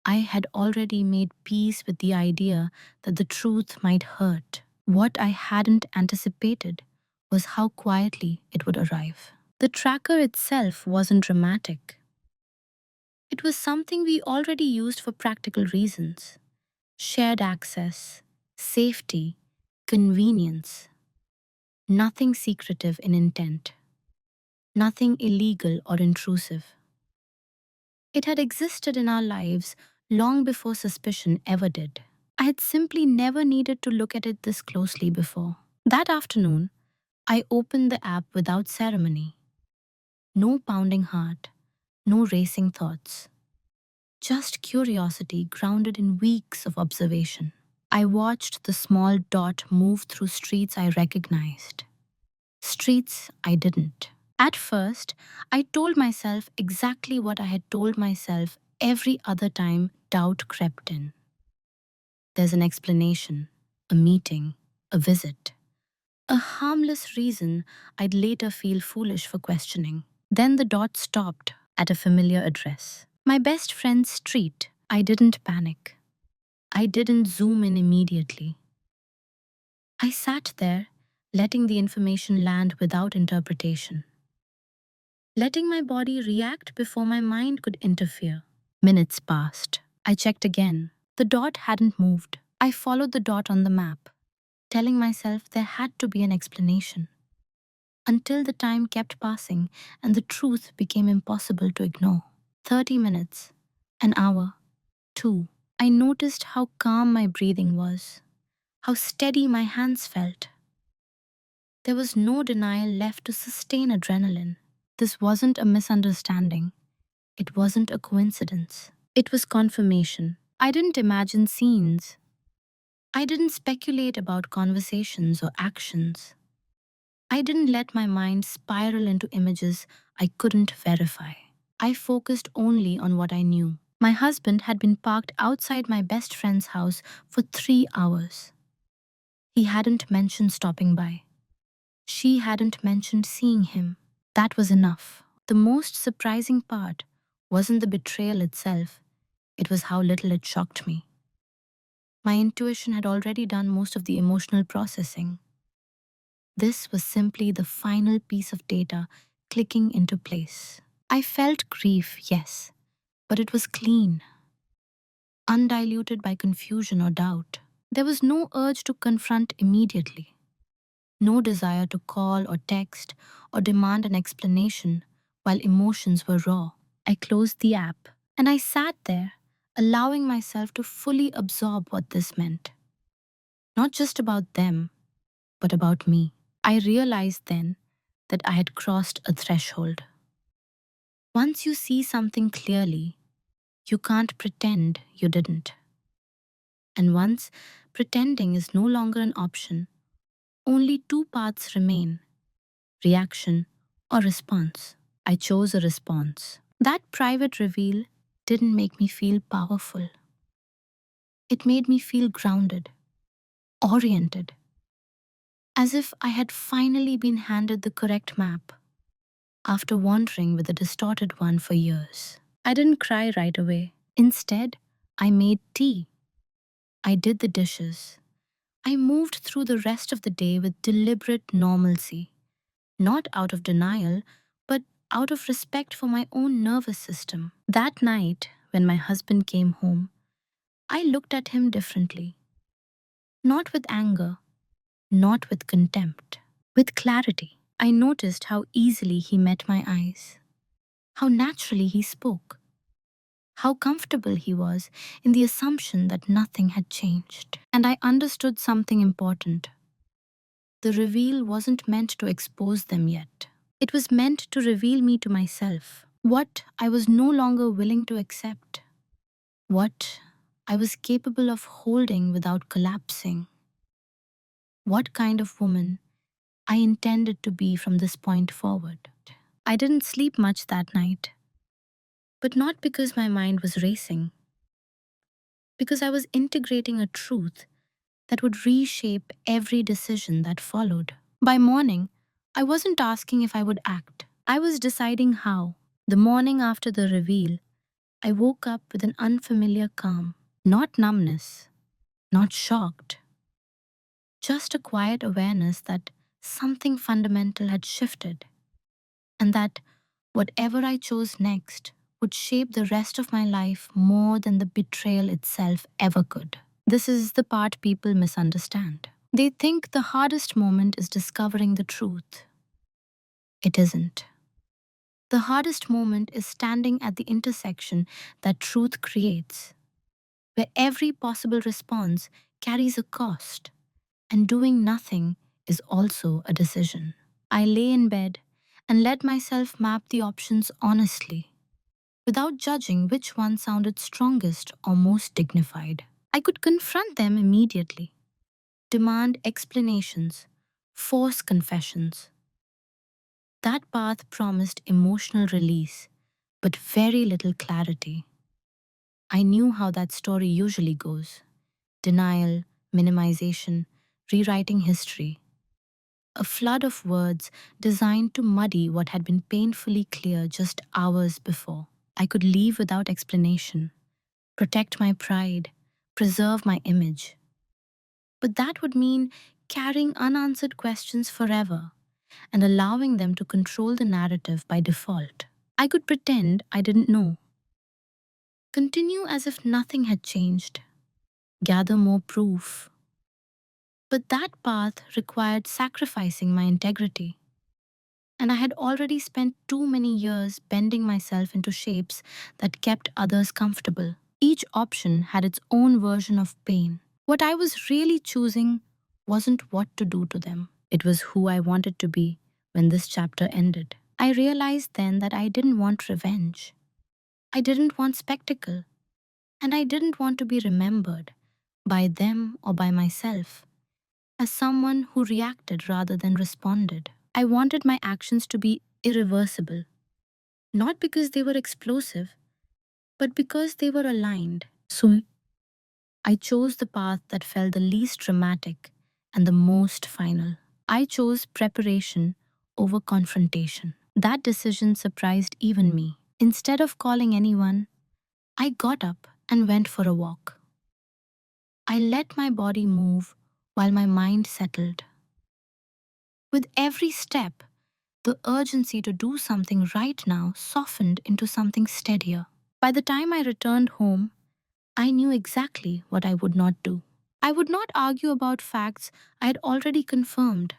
I had already made peace with the idea that the truth might hurt. What I hadn't anticipated was how quietly it would arrive. The tracker itself wasn't dramatic. It was something we already used for practical reasons: shared access, safety, convenience. Nothing secretive in intent, nothing illegal or intrusive. It had existed in our lives long before suspicion ever did. I had simply never needed to look at it this closely before. That afternoon, I opened the app without ceremony. No pounding heart, no racing thoughts. Just curiosity grounded in weeks of observation. I watched the small dot move through streets I recognized, streets I didn't. At first, I told myself exactly what I had told myself every other time doubt crept in. There's an explanation, a meeting, a visit, a harmless reason I'd later feel foolish for questioning. Then the dot stopped at a familiar address. My best friend's street. I didn't panic. I didn't zoom in immediately. I sat there, letting the information land without interpretation, letting my body react before my mind could interfere. Minutes passed. I checked again. The dot hadn't moved. I followed the dot on the map, telling myself there had to be an explanation. Until the time kept passing and the truth became impossible to ignore. 30 minutes, an hour, 2. I noticed how calm my breathing was, how steady my hands felt. There was no denial left to sustain adrenaline. This wasn't a misunderstanding. It wasn't a coincidence. It was confirmation. I didn't imagine scenes. I didn't speculate about conversations or actions. I didn't let my mind spiral into images I couldn't verify. I focused only on what I knew. My husband had been parked outside my best friend's house for 3 hours. He hadn't mentioned stopping by. She hadn't mentioned seeing him. That was enough. The most surprising part wasn't the betrayal itself, it was how little it shocked me. My intuition had already done most of the emotional processing. This was simply the final piece of data clicking into place. I felt grief, yes, but it was clean, undiluted by confusion or doubt. There was no urge to confront immediately, no desire to call or text or demand an explanation while emotions were raw. I closed the app and I sat there, allowing myself to fully absorb what this meant. Not just about them, but about me. I realized then that I had crossed a threshold. Once you see something clearly, you can't pretend you didn't. And once pretending is no longer an option, only two paths remain: reaction or response. I chose a response. That private reveal didn't make me feel powerful. It made me feel grounded, oriented, as if I had finally been handed the correct map after wandering with a distorted one for years. I didn't cry right away. Instead, I made tea. I did the dishes. I moved through the rest of the day with deliberate normalcy, not out of denial, but out of respect for my own nervous system. That night, when my husband came home, I looked at him differently. Not with anger, not with contempt, with clarity. I noticed how easily he met my eyes, how naturally he spoke, how comfortable he was in the assumption that nothing had changed. And I understood something important. The reveal wasn't meant to expose them yet. It was meant to reveal me to myself, what I was no longer willing to accept, what I was capable of holding without collapsing, what kind of woman I intended to be from this point forward. I didn't sleep much that night, but not because my mind was racing, because I was integrating a truth that would reshape every decision that followed. By morning, I wasn't asking if I would act. I was deciding how. The morning after the reveal, I woke up with an unfamiliar calm. Not numbness, not shocked, just a quiet awareness that something fundamental had shifted, and that whatever I chose next would shape the rest of my life more than the betrayal itself ever could. This is the part people misunderstand. They think the hardest moment is discovering the truth. It isn't. The hardest moment is standing at the intersection that truth creates, where every possible response carries a cost, and doing nothing is also a decision. I lay in bed and let myself map the options honestly, without judging which one sounded strongest or most dignified. I could confront them immediately, demand explanations, force confessions. That path promised emotional release, but very little clarity. I knew how that story usually goes: denial, minimization, rewriting history. A flood of words designed to muddy what had been painfully clear just hours before. I could leave without explanation, protect my pride, preserve my image. But that would mean carrying unanswered questions forever and allowing them to control the narrative by default. I could pretend I didn't know, continue as if nothing had changed, gather more proof. But that path required sacrificing my integrity. And I had already spent too many years bending myself into shapes that kept others comfortable. Each option had its own version of pain. What I was really choosing wasn't what to do to them, it was who I wanted to be when this chapter ended. I realized then that I didn't want revenge. I didn't want spectacle. And I didn't want to be remembered, by them or by myself, as someone who reacted rather than responded. I wanted my actions to be irreversible, not because they were explosive, but because they were aligned. So I chose the path that felt the least dramatic and the most final. I chose preparation over confrontation. That decision surprised even me. Instead of calling anyone, I got up and went for a walk. I let my body move while my mind settled. With every step, the urgency to do something right now softened into something steadier. By the time I returned home, I knew exactly what I would not do. I would not argue about facts I had already confirmed.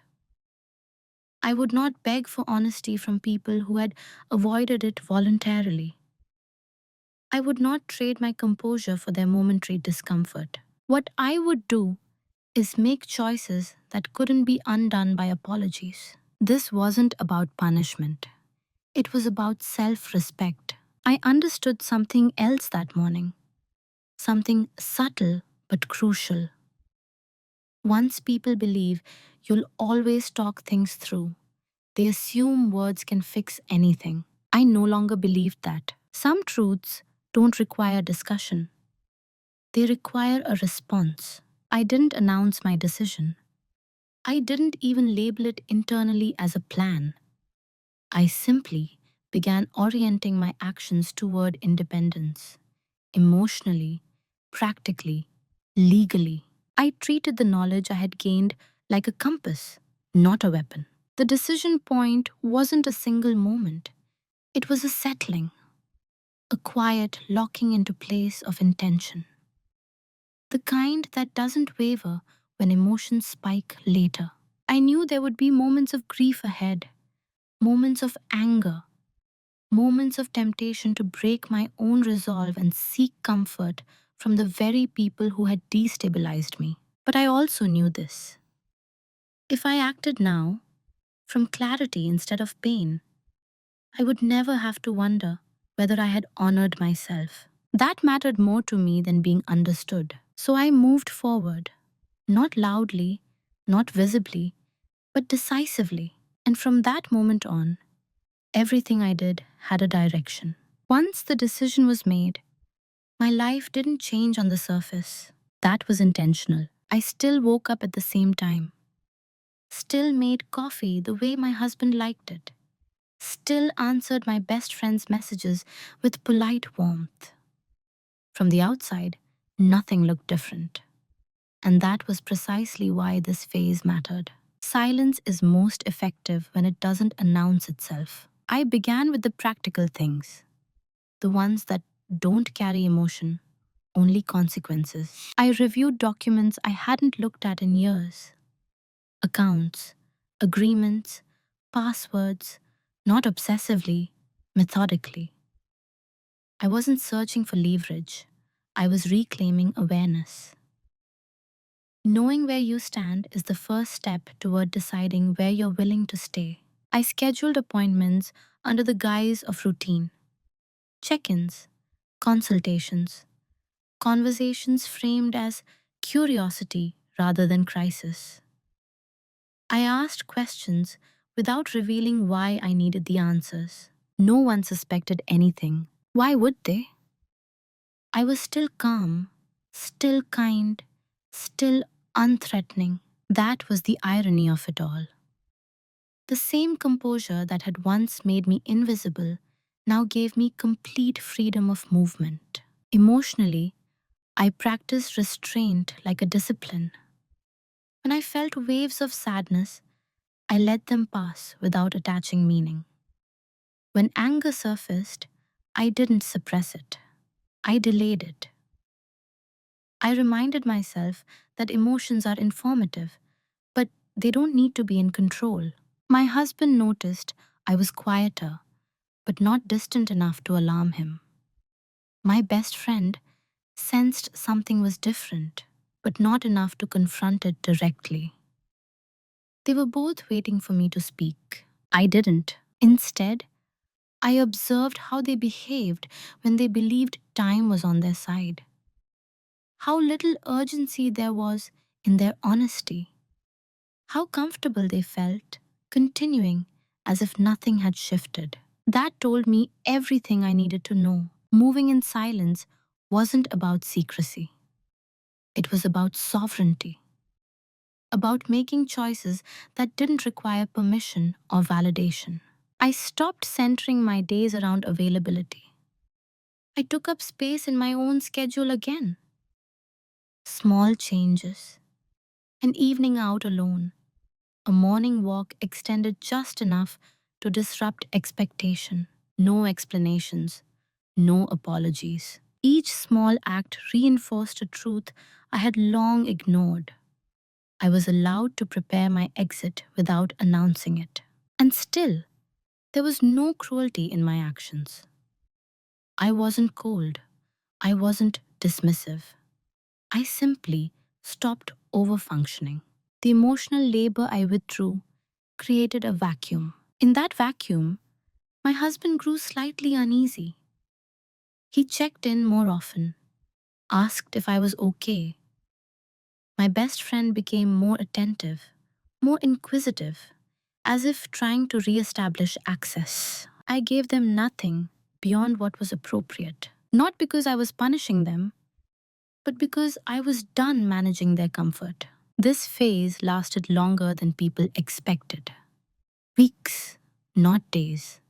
I would not beg for honesty from people who had avoided it voluntarily. I would not trade my composure for their momentary discomfort. What I would do is make choices that couldn't be undone by apologies. This wasn't about punishment. It was about self-respect. I understood something else that morning, something subtle but crucial. Once people believe you'll always talk things through, they assume words can fix anything. I no longer believed that. Some truths don't require discussion. They require a response. I didn't announce my decision. I didn't even label it internally as a plan. I simply began orienting my actions toward independence, emotionally, practically, legally. I treated the knowledge I had gained like a compass, not a weapon. The decision point wasn't a single moment. It was a settling, a quiet locking into place of intention. The kind that doesn't waver when emotions spike later. I knew there would be moments of grief ahead, moments of anger, moments of temptation to break my own resolve and seek comfort from the very people who had destabilized me. But I also knew this. If I acted now, from clarity instead of pain, I would never have to wonder whether I had honored myself. That mattered more to me than being understood. So I moved forward, not loudly, not visibly, but decisively. And from that moment on, everything I did had a direction. Once the decision was made, my life didn't change on the surface. That was intentional. I still woke up at the same time, still made coffee the way my husband liked it, still answered my best friend's messages with polite warmth. From the outside, nothing looked different. And that was precisely why this phase mattered. Silence is most effective when it doesn't announce itself. I began with the practical things, the ones that don't carry emotion, only consequences. I reviewed documents I hadn't looked at in years, accounts, agreements, passwords, not obsessively, methodically. I wasn't searching for leverage. I was reclaiming awareness. Knowing where you stand is the first step toward deciding where you're willing to stay. I scheduled appointments under the guise of routine. Check-ins, consultations, conversations framed as curiosity rather than crisis. I asked questions without revealing why I needed the answers. No one suspected anything. Why would they? I was still calm, still kind, still unthreatening. That was the irony of it all. The same composure that had once made me invisible now gave me complete freedom of movement. Emotionally, I practiced restraint like a discipline. When I felt waves of sadness, I let them pass without attaching meaning. When anger surfaced, I didn't suppress it. I delayed it. I reminded myself that emotions are informative, but they don't need to be in control. My husband noticed I was quieter, but not distant enough to alarm him. My best friend sensed something was different, but not enough to confront it directly. They were both waiting for me to speak. I didn't. Instead, I observed how they behaved when they believed time was on their side. how little urgency there was in their honesty, how comfortable they felt, continuing as if nothing had shifted. That told me everything I needed to know. Moving in silence wasn't about secrecy, it was about sovereignty, about making choices that didn't require permission or validation. I stopped centering my days around availability. I took up space in my own schedule again. Small changes, an evening out alone, a morning walk extended just enough to disrupt expectation. No explanations, no apologies. Each small act reinforced a truth I had long ignored. I was allowed to prepare my exit without announcing it. And still, there was no cruelty in my actions. I wasn't cold. I wasn't dismissive. I simply stopped overfunctioning. The emotional labor I withdrew created a vacuum. In that vacuum, my husband grew slightly uneasy. He checked in more often, asked if I was okay. My best friend became more attentive, more inquisitive, as if trying to re-establish access. I gave them nothing beyond what was appropriate, not because I was punishing them, but because I was done managing their comfort. This phase lasted longer than people expected. Weeks, not days.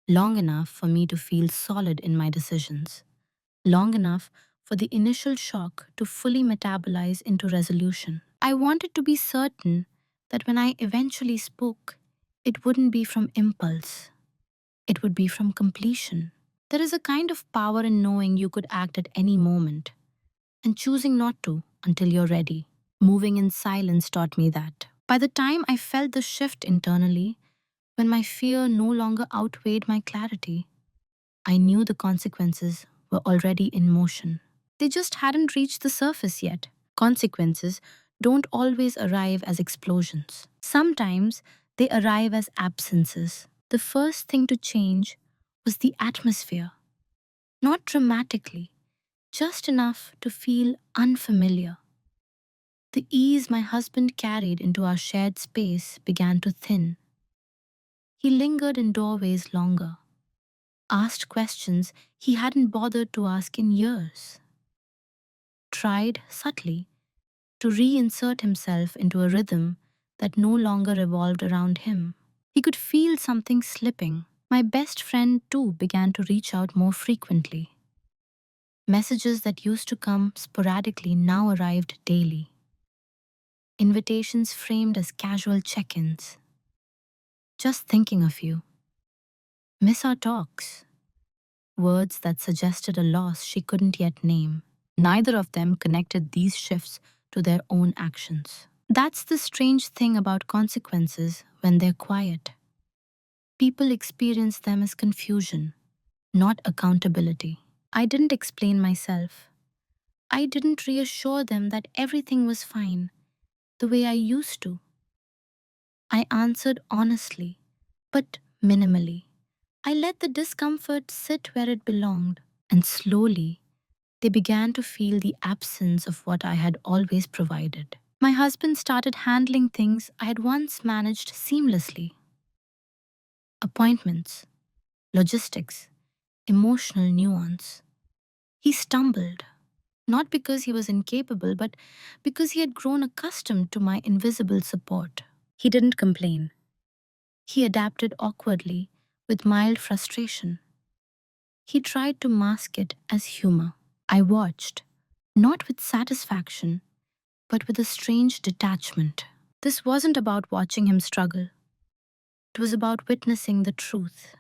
Long enough for me to feel solid in my decisions. Long enough for the initial shock to fully metabolize into resolution. I wanted to be certain that when I eventually spoke, it wouldn't be from impulse. It would be from completion. There is a kind of power in knowing you could act at any moment and choosing not to until you're ready. Moving in silence taught me that. By the time I felt the shift internally, when my fear no longer outweighed my clarity, I knew the consequences were already in motion. They just hadn't reached the surface yet. Consequences don't always arrive as explosions. Sometimes they arrive as absences. The first thing to change was the atmosphere. Not dramatically, just enough to feel unfamiliar. The ease my husband carried into our shared space began to thin. He lingered in doorways longer, asked questions he hadn't bothered to ask in years, tried subtly to reinsert himself into a rhythm that no longer revolved around him. He could feel something slipping. My best friend, too, began to reach out more frequently. Messages that used to come sporadically now arrived daily. Invitations framed as casual check ins. Just thinking of you. Miss our talks. Words that suggested a loss she couldn't yet name. Neither of them connected these shifts to their own actions. That's the strange thing about consequences when they're quiet. People experience them as confusion, not accountability. I didn't explain myself. I didn't reassure them that everything was fine, the way I used to. I answered honestly, but minimally. I let the discomfort sit where it belonged, and slowly, they began to feel the absence of what I had always provided. My husband started handling things I had once managed seamlessly: appointments, logistics, emotional nuance. He stumbled, not because he was incapable, but because he had grown accustomed to my invisible support. He didn't complain. He adapted awkwardly, with mild frustration. He tried to mask it as humor. I watched, not with satisfaction, but with a strange detachment. This wasn't about watching him struggle. It was about witnessing the truth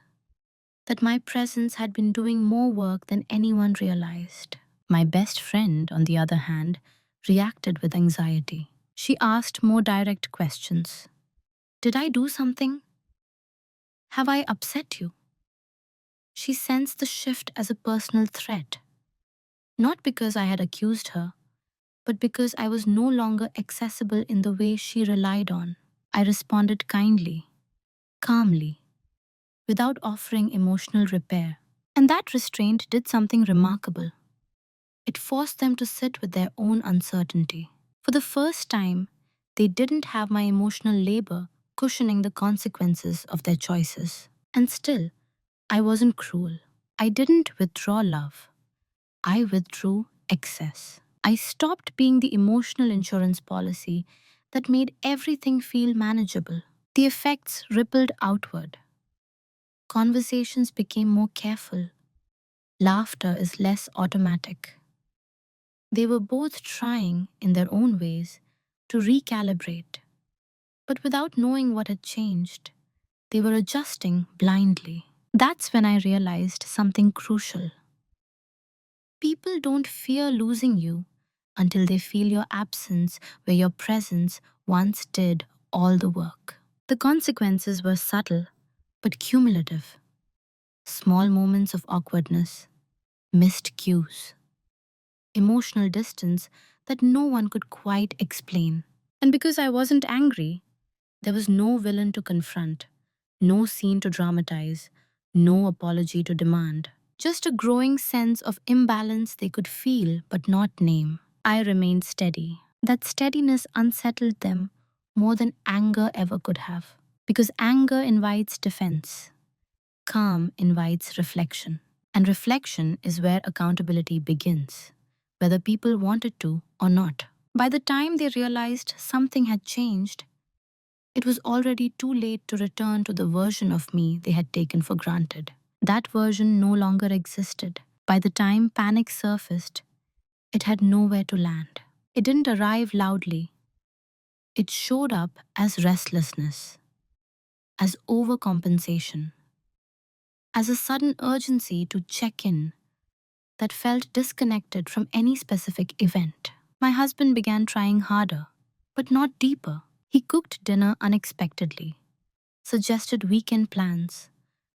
that my presence had been doing more work than anyone realized. My best friend, on the other hand, reacted with anxiety. She asked more direct questions. Did I do something? Have I upset you? She sensed the shift as a personal threat, not because I had accused her, but because I was no longer accessible in the way she relied on. I responded kindly, calmly, without offering emotional repair. And that restraint did something remarkable. It forced them to sit with their own uncertainty. For the first time, they didn't have my emotional labor cushioning the consequences of their choices. And still, I wasn't cruel. I didn't withdraw love. I withdrew excess. I stopped being the emotional insurance policy that made everything feel manageable. The effects rippled outward. Conversations became more careful. Laughter is less automatic. They were both trying, in their own ways, to recalibrate. But without knowing what had changed, they were adjusting blindly. That's when I realized something crucial. People don't fear losing you until they feel your absence where your presence once did all the work. The consequences were subtle but cumulative. Small moments of awkwardness, missed cues, emotional distance that no one could quite explain. And because I wasn't angry, there was no villain to confront, no scene to dramatize, no apology to demand. Just a growing sense of imbalance they could feel but not name. I remained steady. That steadiness unsettled them more than anger ever could have. Because anger invites defense, calm invites reflection. And reflection is where accountability begins, whether people wanted to or not. By the time they realized something had changed, it was already too late to return to the version of me they had taken for granted. That version no longer existed. By the time panic surfaced, it had nowhere to land. It didn't arrive loudly. It showed up as restlessness, as overcompensation, as a sudden urgency to check in that felt disconnected from any specific event. My husband began trying harder, but not deeper. He cooked dinner unexpectedly, suggested weekend plans,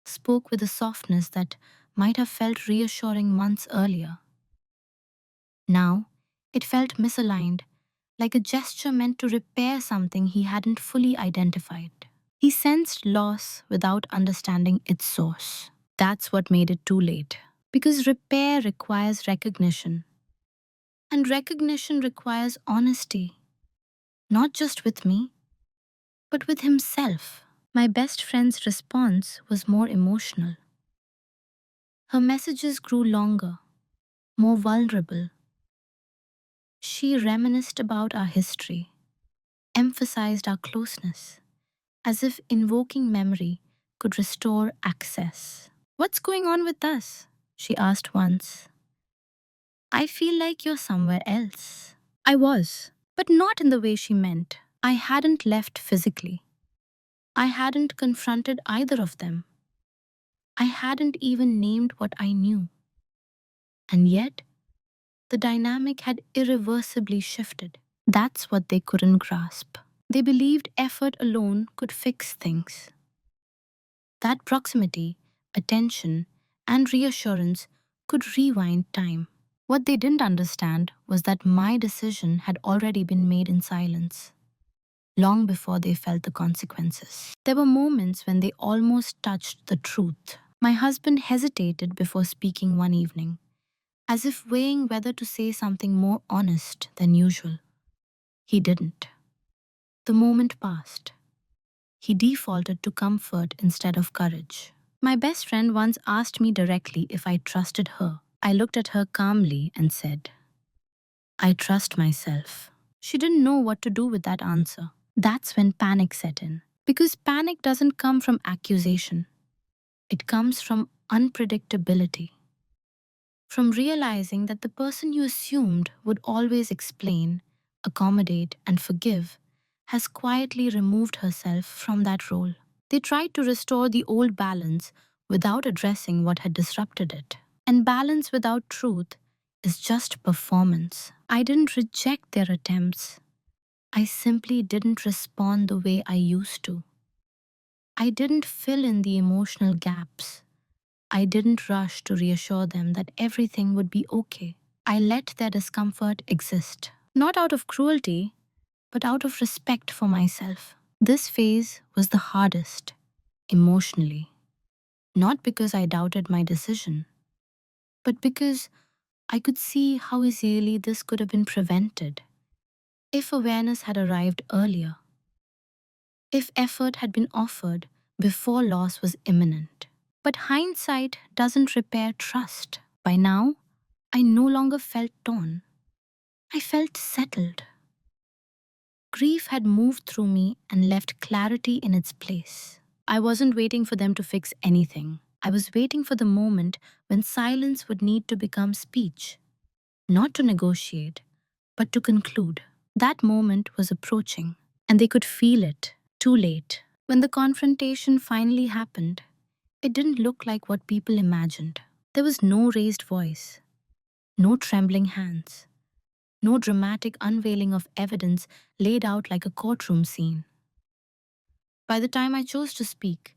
spoke with a softness that might have felt reassuring months earlier. Now, it felt misaligned, like a gesture meant to repair something he hadn't fully identified. He sensed loss without understanding its source. That's what made it too late. Because repair requires recognition, and recognition requires honesty, not just with me, but with himself. My best friend's response was more emotional. Her messages grew longer, more vulnerable. She reminisced about our history, emphasized our closeness, as if invoking memory could restore access. "What's going on with us?" she asked once. "I feel like you're somewhere else." I was, but not in the way she meant. I hadn't left physically. I hadn't confronted either of them. I hadn't even named what I knew. And yet, the dynamic had irreversibly shifted. That's what they couldn't grasp. They believed effort alone could fix things. That proximity, attention, and reassurance could rewind time. What they didn't understand was that my decision had already been made in silence, long before they felt the consequences. There were moments when they almost touched the truth. My husband hesitated before speaking one evening, as if weighing whether to say something more honest than usual. He didn't. The moment passed. He defaulted to comfort instead of courage. My best friend once asked me directly if I trusted her. I looked at her calmly and said, "I trust myself." She didn't know what to do with that answer. That's when panic set in. Because panic doesn't come from accusation. It comes from unpredictability. From realizing that the person you assumed would always explain, accommodate, and forgive has quietly removed herself from that role. They tried to restore the old balance without addressing what had disrupted it. And balance without truth is just performance. I didn't reject their attempts. I simply didn't respond the way I used to. I didn't fill in the emotional gaps. I didn't rush to reassure them that everything would be okay. I let their discomfort exist, not out of cruelty, but out of respect for myself. This phase was the hardest, emotionally, not because I doubted my decision, but because I could see how easily this could have been prevented if awareness had arrived earlier, if effort had been offered before loss was imminent. But hindsight doesn't repair trust. By now, I no longer felt torn. I felt settled. Grief had moved through me and left clarity in its place. I wasn't waiting for them to fix anything. I was waiting for the moment when silence would need to become speech, not to negotiate, but to conclude. That moment was approaching, and they could feel it, too late. When the confrontation finally happened, it didn't look like what people imagined. There was no raised voice, no trembling hands, no dramatic unveiling of evidence laid out like a courtroom scene. By the time I chose to speak,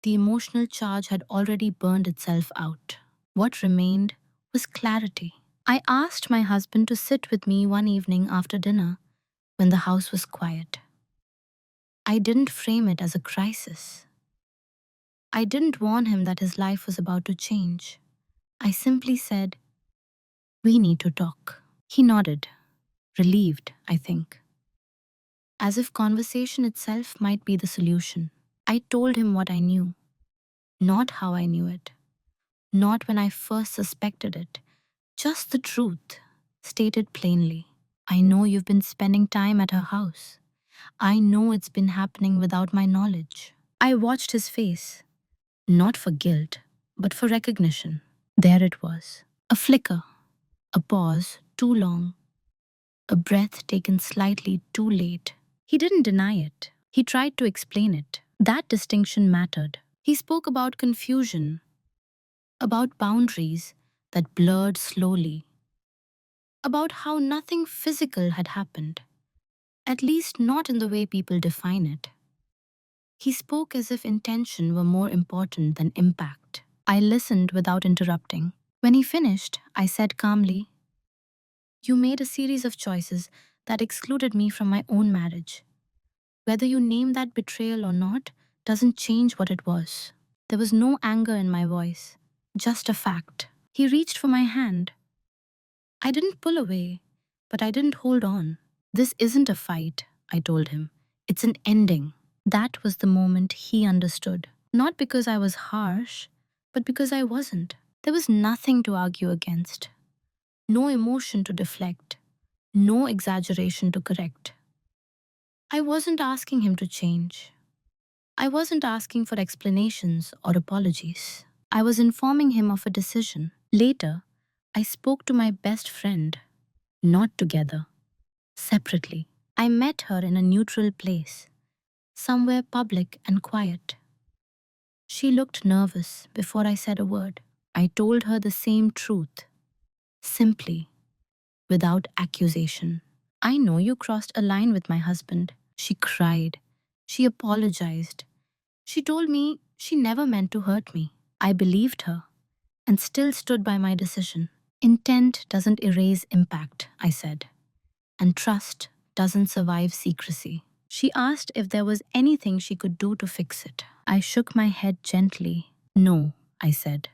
the emotional charge had already burned itself out. What remained was clarity. I asked my husband to sit with me one evening after dinner when the house was quiet. I didn't frame it as a crisis. I didn't warn him that his life was about to change. I simply said, "We need to talk." He nodded, relieved, I think, as if conversation itself might be the solution. I told him what I knew, not how I knew it, not when I first suspected it, just the truth, stated plainly. "I know you've been spending time at her house. I know it's been happening without my knowledge." I watched his face, not for guilt, but for recognition. There it was. A flicker, a pause too long, a breath taken slightly too late. He didn't deny it. He tried to explain it. That distinction mattered. He spoke about confusion, about boundaries that blurred slowly, about how nothing physical had happened, at least not in the way people define it. He spoke as if intention were more important than impact. I listened without interrupting. When he finished, I said calmly, "You made a series of choices that excluded me from my own marriage. Whether you name that betrayal or not doesn't change what it was." There was no anger in my voice, just a fact. He reached for my hand. I didn't pull away, but I didn't hold on. "This isn't a fight," I told him. "It's an ending." That was the moment he understood. Not because I was harsh, but because I wasn't. There was nothing to argue against, no emotion to deflect, no exaggeration to correct. I wasn't asking him to change. I wasn't asking for explanations or apologies. I was informing him of a decision. Later, I spoke to my best friend, not together, separately. I met her in a neutral place, somewhere public and quiet. She looked nervous before I said a word. I told her the same truth, simply, without accusation. "I know you crossed a line with my husband." She cried. She apologized. She told me she never meant to hurt me. I believed her and still stood by my decision. "Intent doesn't erase impact," I said, "and trust doesn't survive secrecy." She asked if there was anything she could do to fix it. I shook my head gently. "No," I said.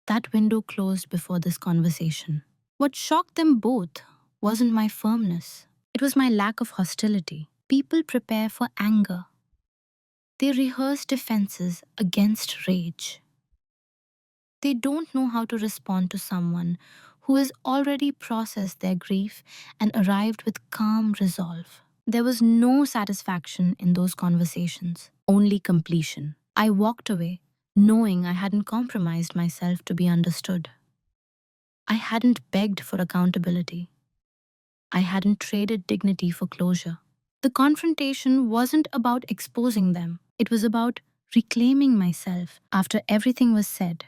That window closed before this conversation. What shocked them both wasn't my firmness. It was my lack of hostility. People prepare for anger. They rehearse defenses against rage. They don't know how to respond to someone who has already processed their grief and arrived with calm resolve. There was no satisfaction in those conversations, only completion. I walked away, knowing I hadn't compromised myself to be understood. I hadn't begged for accountability. I hadn't traded dignity for closure. The confrontation wasn't about exposing them. It was about reclaiming myself after everything was said.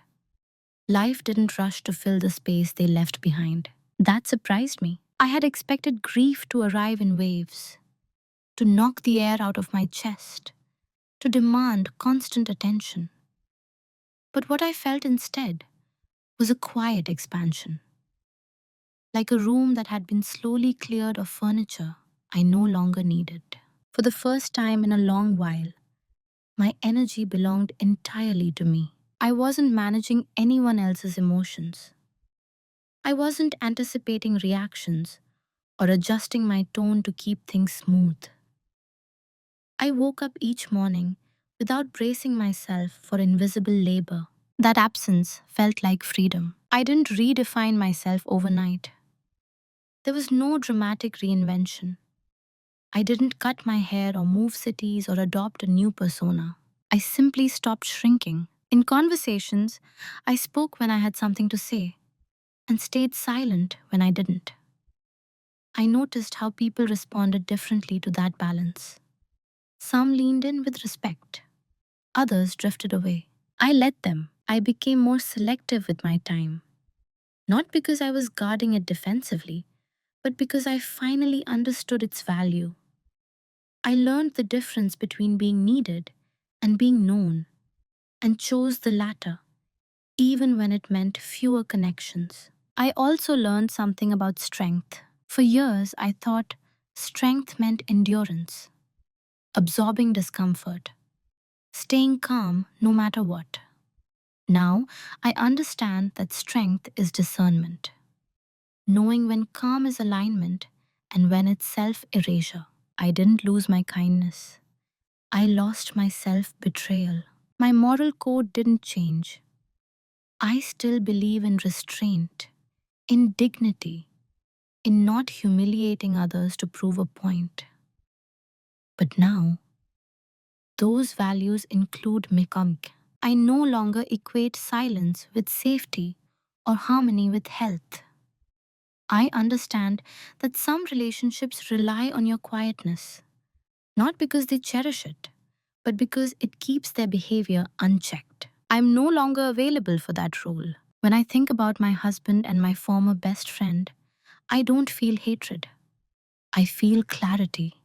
Life didn't rush to fill the space they left behind. That surprised me. I had expected grief to arrive in waves, to knock the air out of my chest, to demand constant attention. But what I felt instead was a quiet expansion, like a room that had been slowly cleared of furniture I no longer needed. For the first time in a long while, my energy belonged entirely to me. I wasn't managing anyone else's emotions. I wasn't anticipating reactions or adjusting my tone to keep things smooth. I woke up each morning without bracing myself for invisible labor. That absence felt like freedom. I didn't redefine myself overnight. There was no dramatic reinvention. I didn't cut my hair or move cities or adopt a new persona. I simply stopped shrinking. In conversations, I spoke when I had something to say and stayed silent when I didn't. I noticed how people responded differently to that balance. Some leaned in with respect, others drifted away. I let them. I became more selective with my time, not because I was guarding it defensively, but because I finally understood its value. I learned the difference between being needed and being known, and chose the latter, even when it meant fewer connections. I also learned something about strength. For years, I thought strength meant endurance, absorbing discomfort, staying calm no matter what. Now, I understand that strength is discernment, knowing when calm is alignment and when it's self erasure. I didn't lose my kindness. I lost my self betrayal. My moral code didn't change. I still believe in restraint, in dignity, in not humiliating others to prove a point. But now, those values include becoming. I no longer equate silence with safety or harmony with health. I understand that some relationships rely on your quietness, not because they cherish it, but because it keeps their behavior unchecked. I'm no longer available for that role. When I think about my husband and my former best friend, I don't feel hatred. I feel clarity.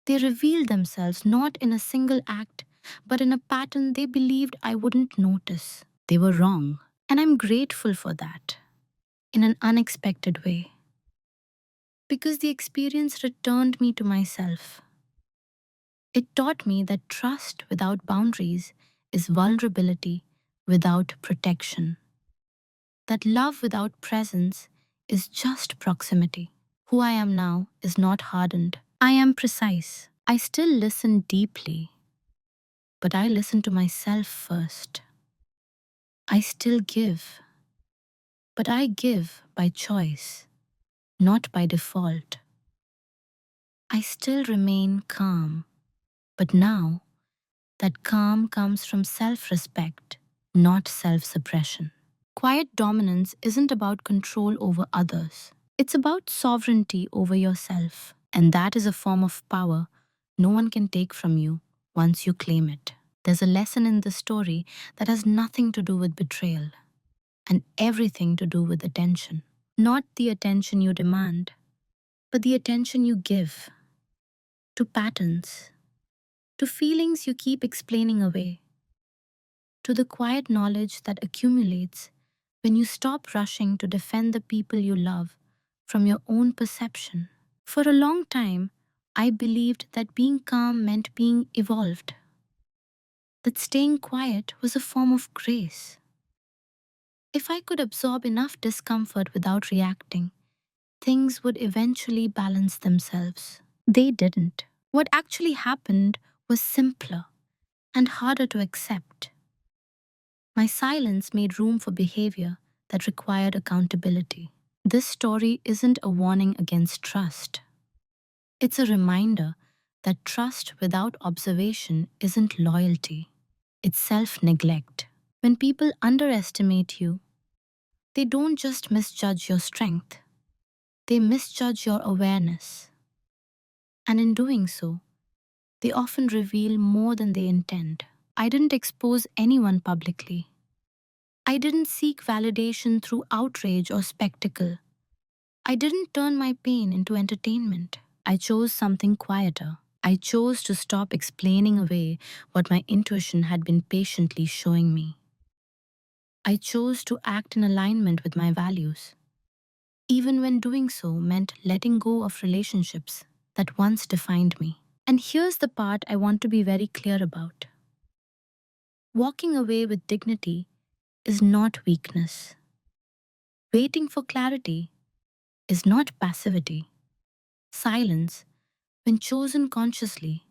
They revealed themselves not in a single act, but in a pattern they believed I wouldn't notice. They were wrong, and I'm grateful for that, in an unexpected way, because the experience returned me to myself. It taught me that trust without boundaries is vulnerability without protection, that love without presence is just proximity. Who I am now is not hardened. I am precise. I still listen deeply, but I listen to myself first. I still give, but I give by choice, not by default. I still remain calm, but now that calm comes from self respect, not self suppression. Quiet dominance isn't about control over others, it's about sovereignty over yourself. And that is a form of power no one can take from you once you claim it. There's a lesson in the story that has nothing to do with betrayal and everything to do with attention. Not the attention you demand, but the attention you give to patterns, to feelings you keep explaining away, to the quiet knowledge that accumulates when you stop rushing to defend the people you love from your own perception. For a long time, I believed that being calm meant being evolved, that staying quiet was a form of grace. If I could absorb enough discomfort without reacting, things would eventually balance themselves. They didn't. What actually happened was simpler and harder to accept. My silence made room for behavior that required accountability. This story isn't a warning against trust. It's a reminder that trust without observation isn't loyalty, it's self neglect. When people underestimate you, they don't just misjudge your strength, they misjudge your awareness. And in doing so, they often reveal more than they intend. I didn't expose anyone publicly. I didn't seek validation through outrage or spectacle. I didn't turn my pain into entertainment. I chose something quieter. I chose to stop explaining away what my intuition had been patiently showing me. I chose to act in alignment with my values, even when doing so meant letting go of relationships that once defined me. And here's the part I want to be very clear about. Walking away with dignity is not weakness. Waiting for clarity is not passivity. Silence, when chosen consciously,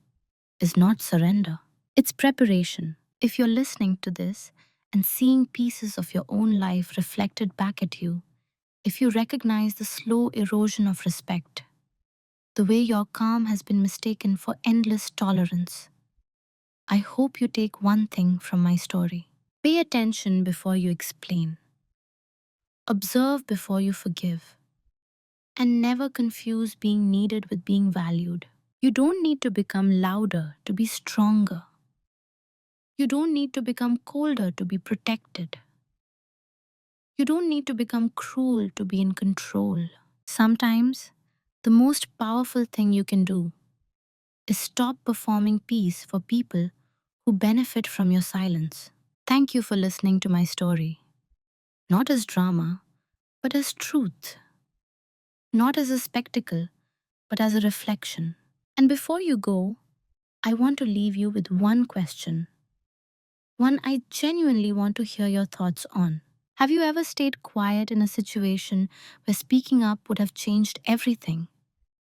is not surrender. It's preparation. If you're listening to this and seeing pieces of your own life reflected back at you, if you recognize the slow erosion of respect, the way your calm has been mistaken for endless tolerance, I hope you take one thing from my story. Pay attention before you explain. Observe before you forgive. And never confuse being needed with being valued. You don't need to become louder to be stronger. You don't need to become colder to be protected. You don't need to become cruel to be in control. Sometimes, the most powerful thing you can do is stop performing peace for people who benefit from your silence. Thank you for listening to my story. Not as drama, but as truth. Not as a spectacle, but as a reflection. And before you go, I want to leave you with one question. One I genuinely want to hear your thoughts on. Have you ever stayed quiet in a situation where speaking up would have changed everything?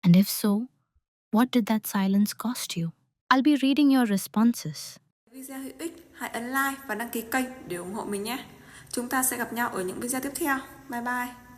And if so, what did that silence cost you? I'll be reading your responses. Video hữu ích, hãy ấn like và đăng ký kênh để ủng hộ mình nhé. Chúng ta sẽ gặp nhau ở những video tiếp theo. Bye bye.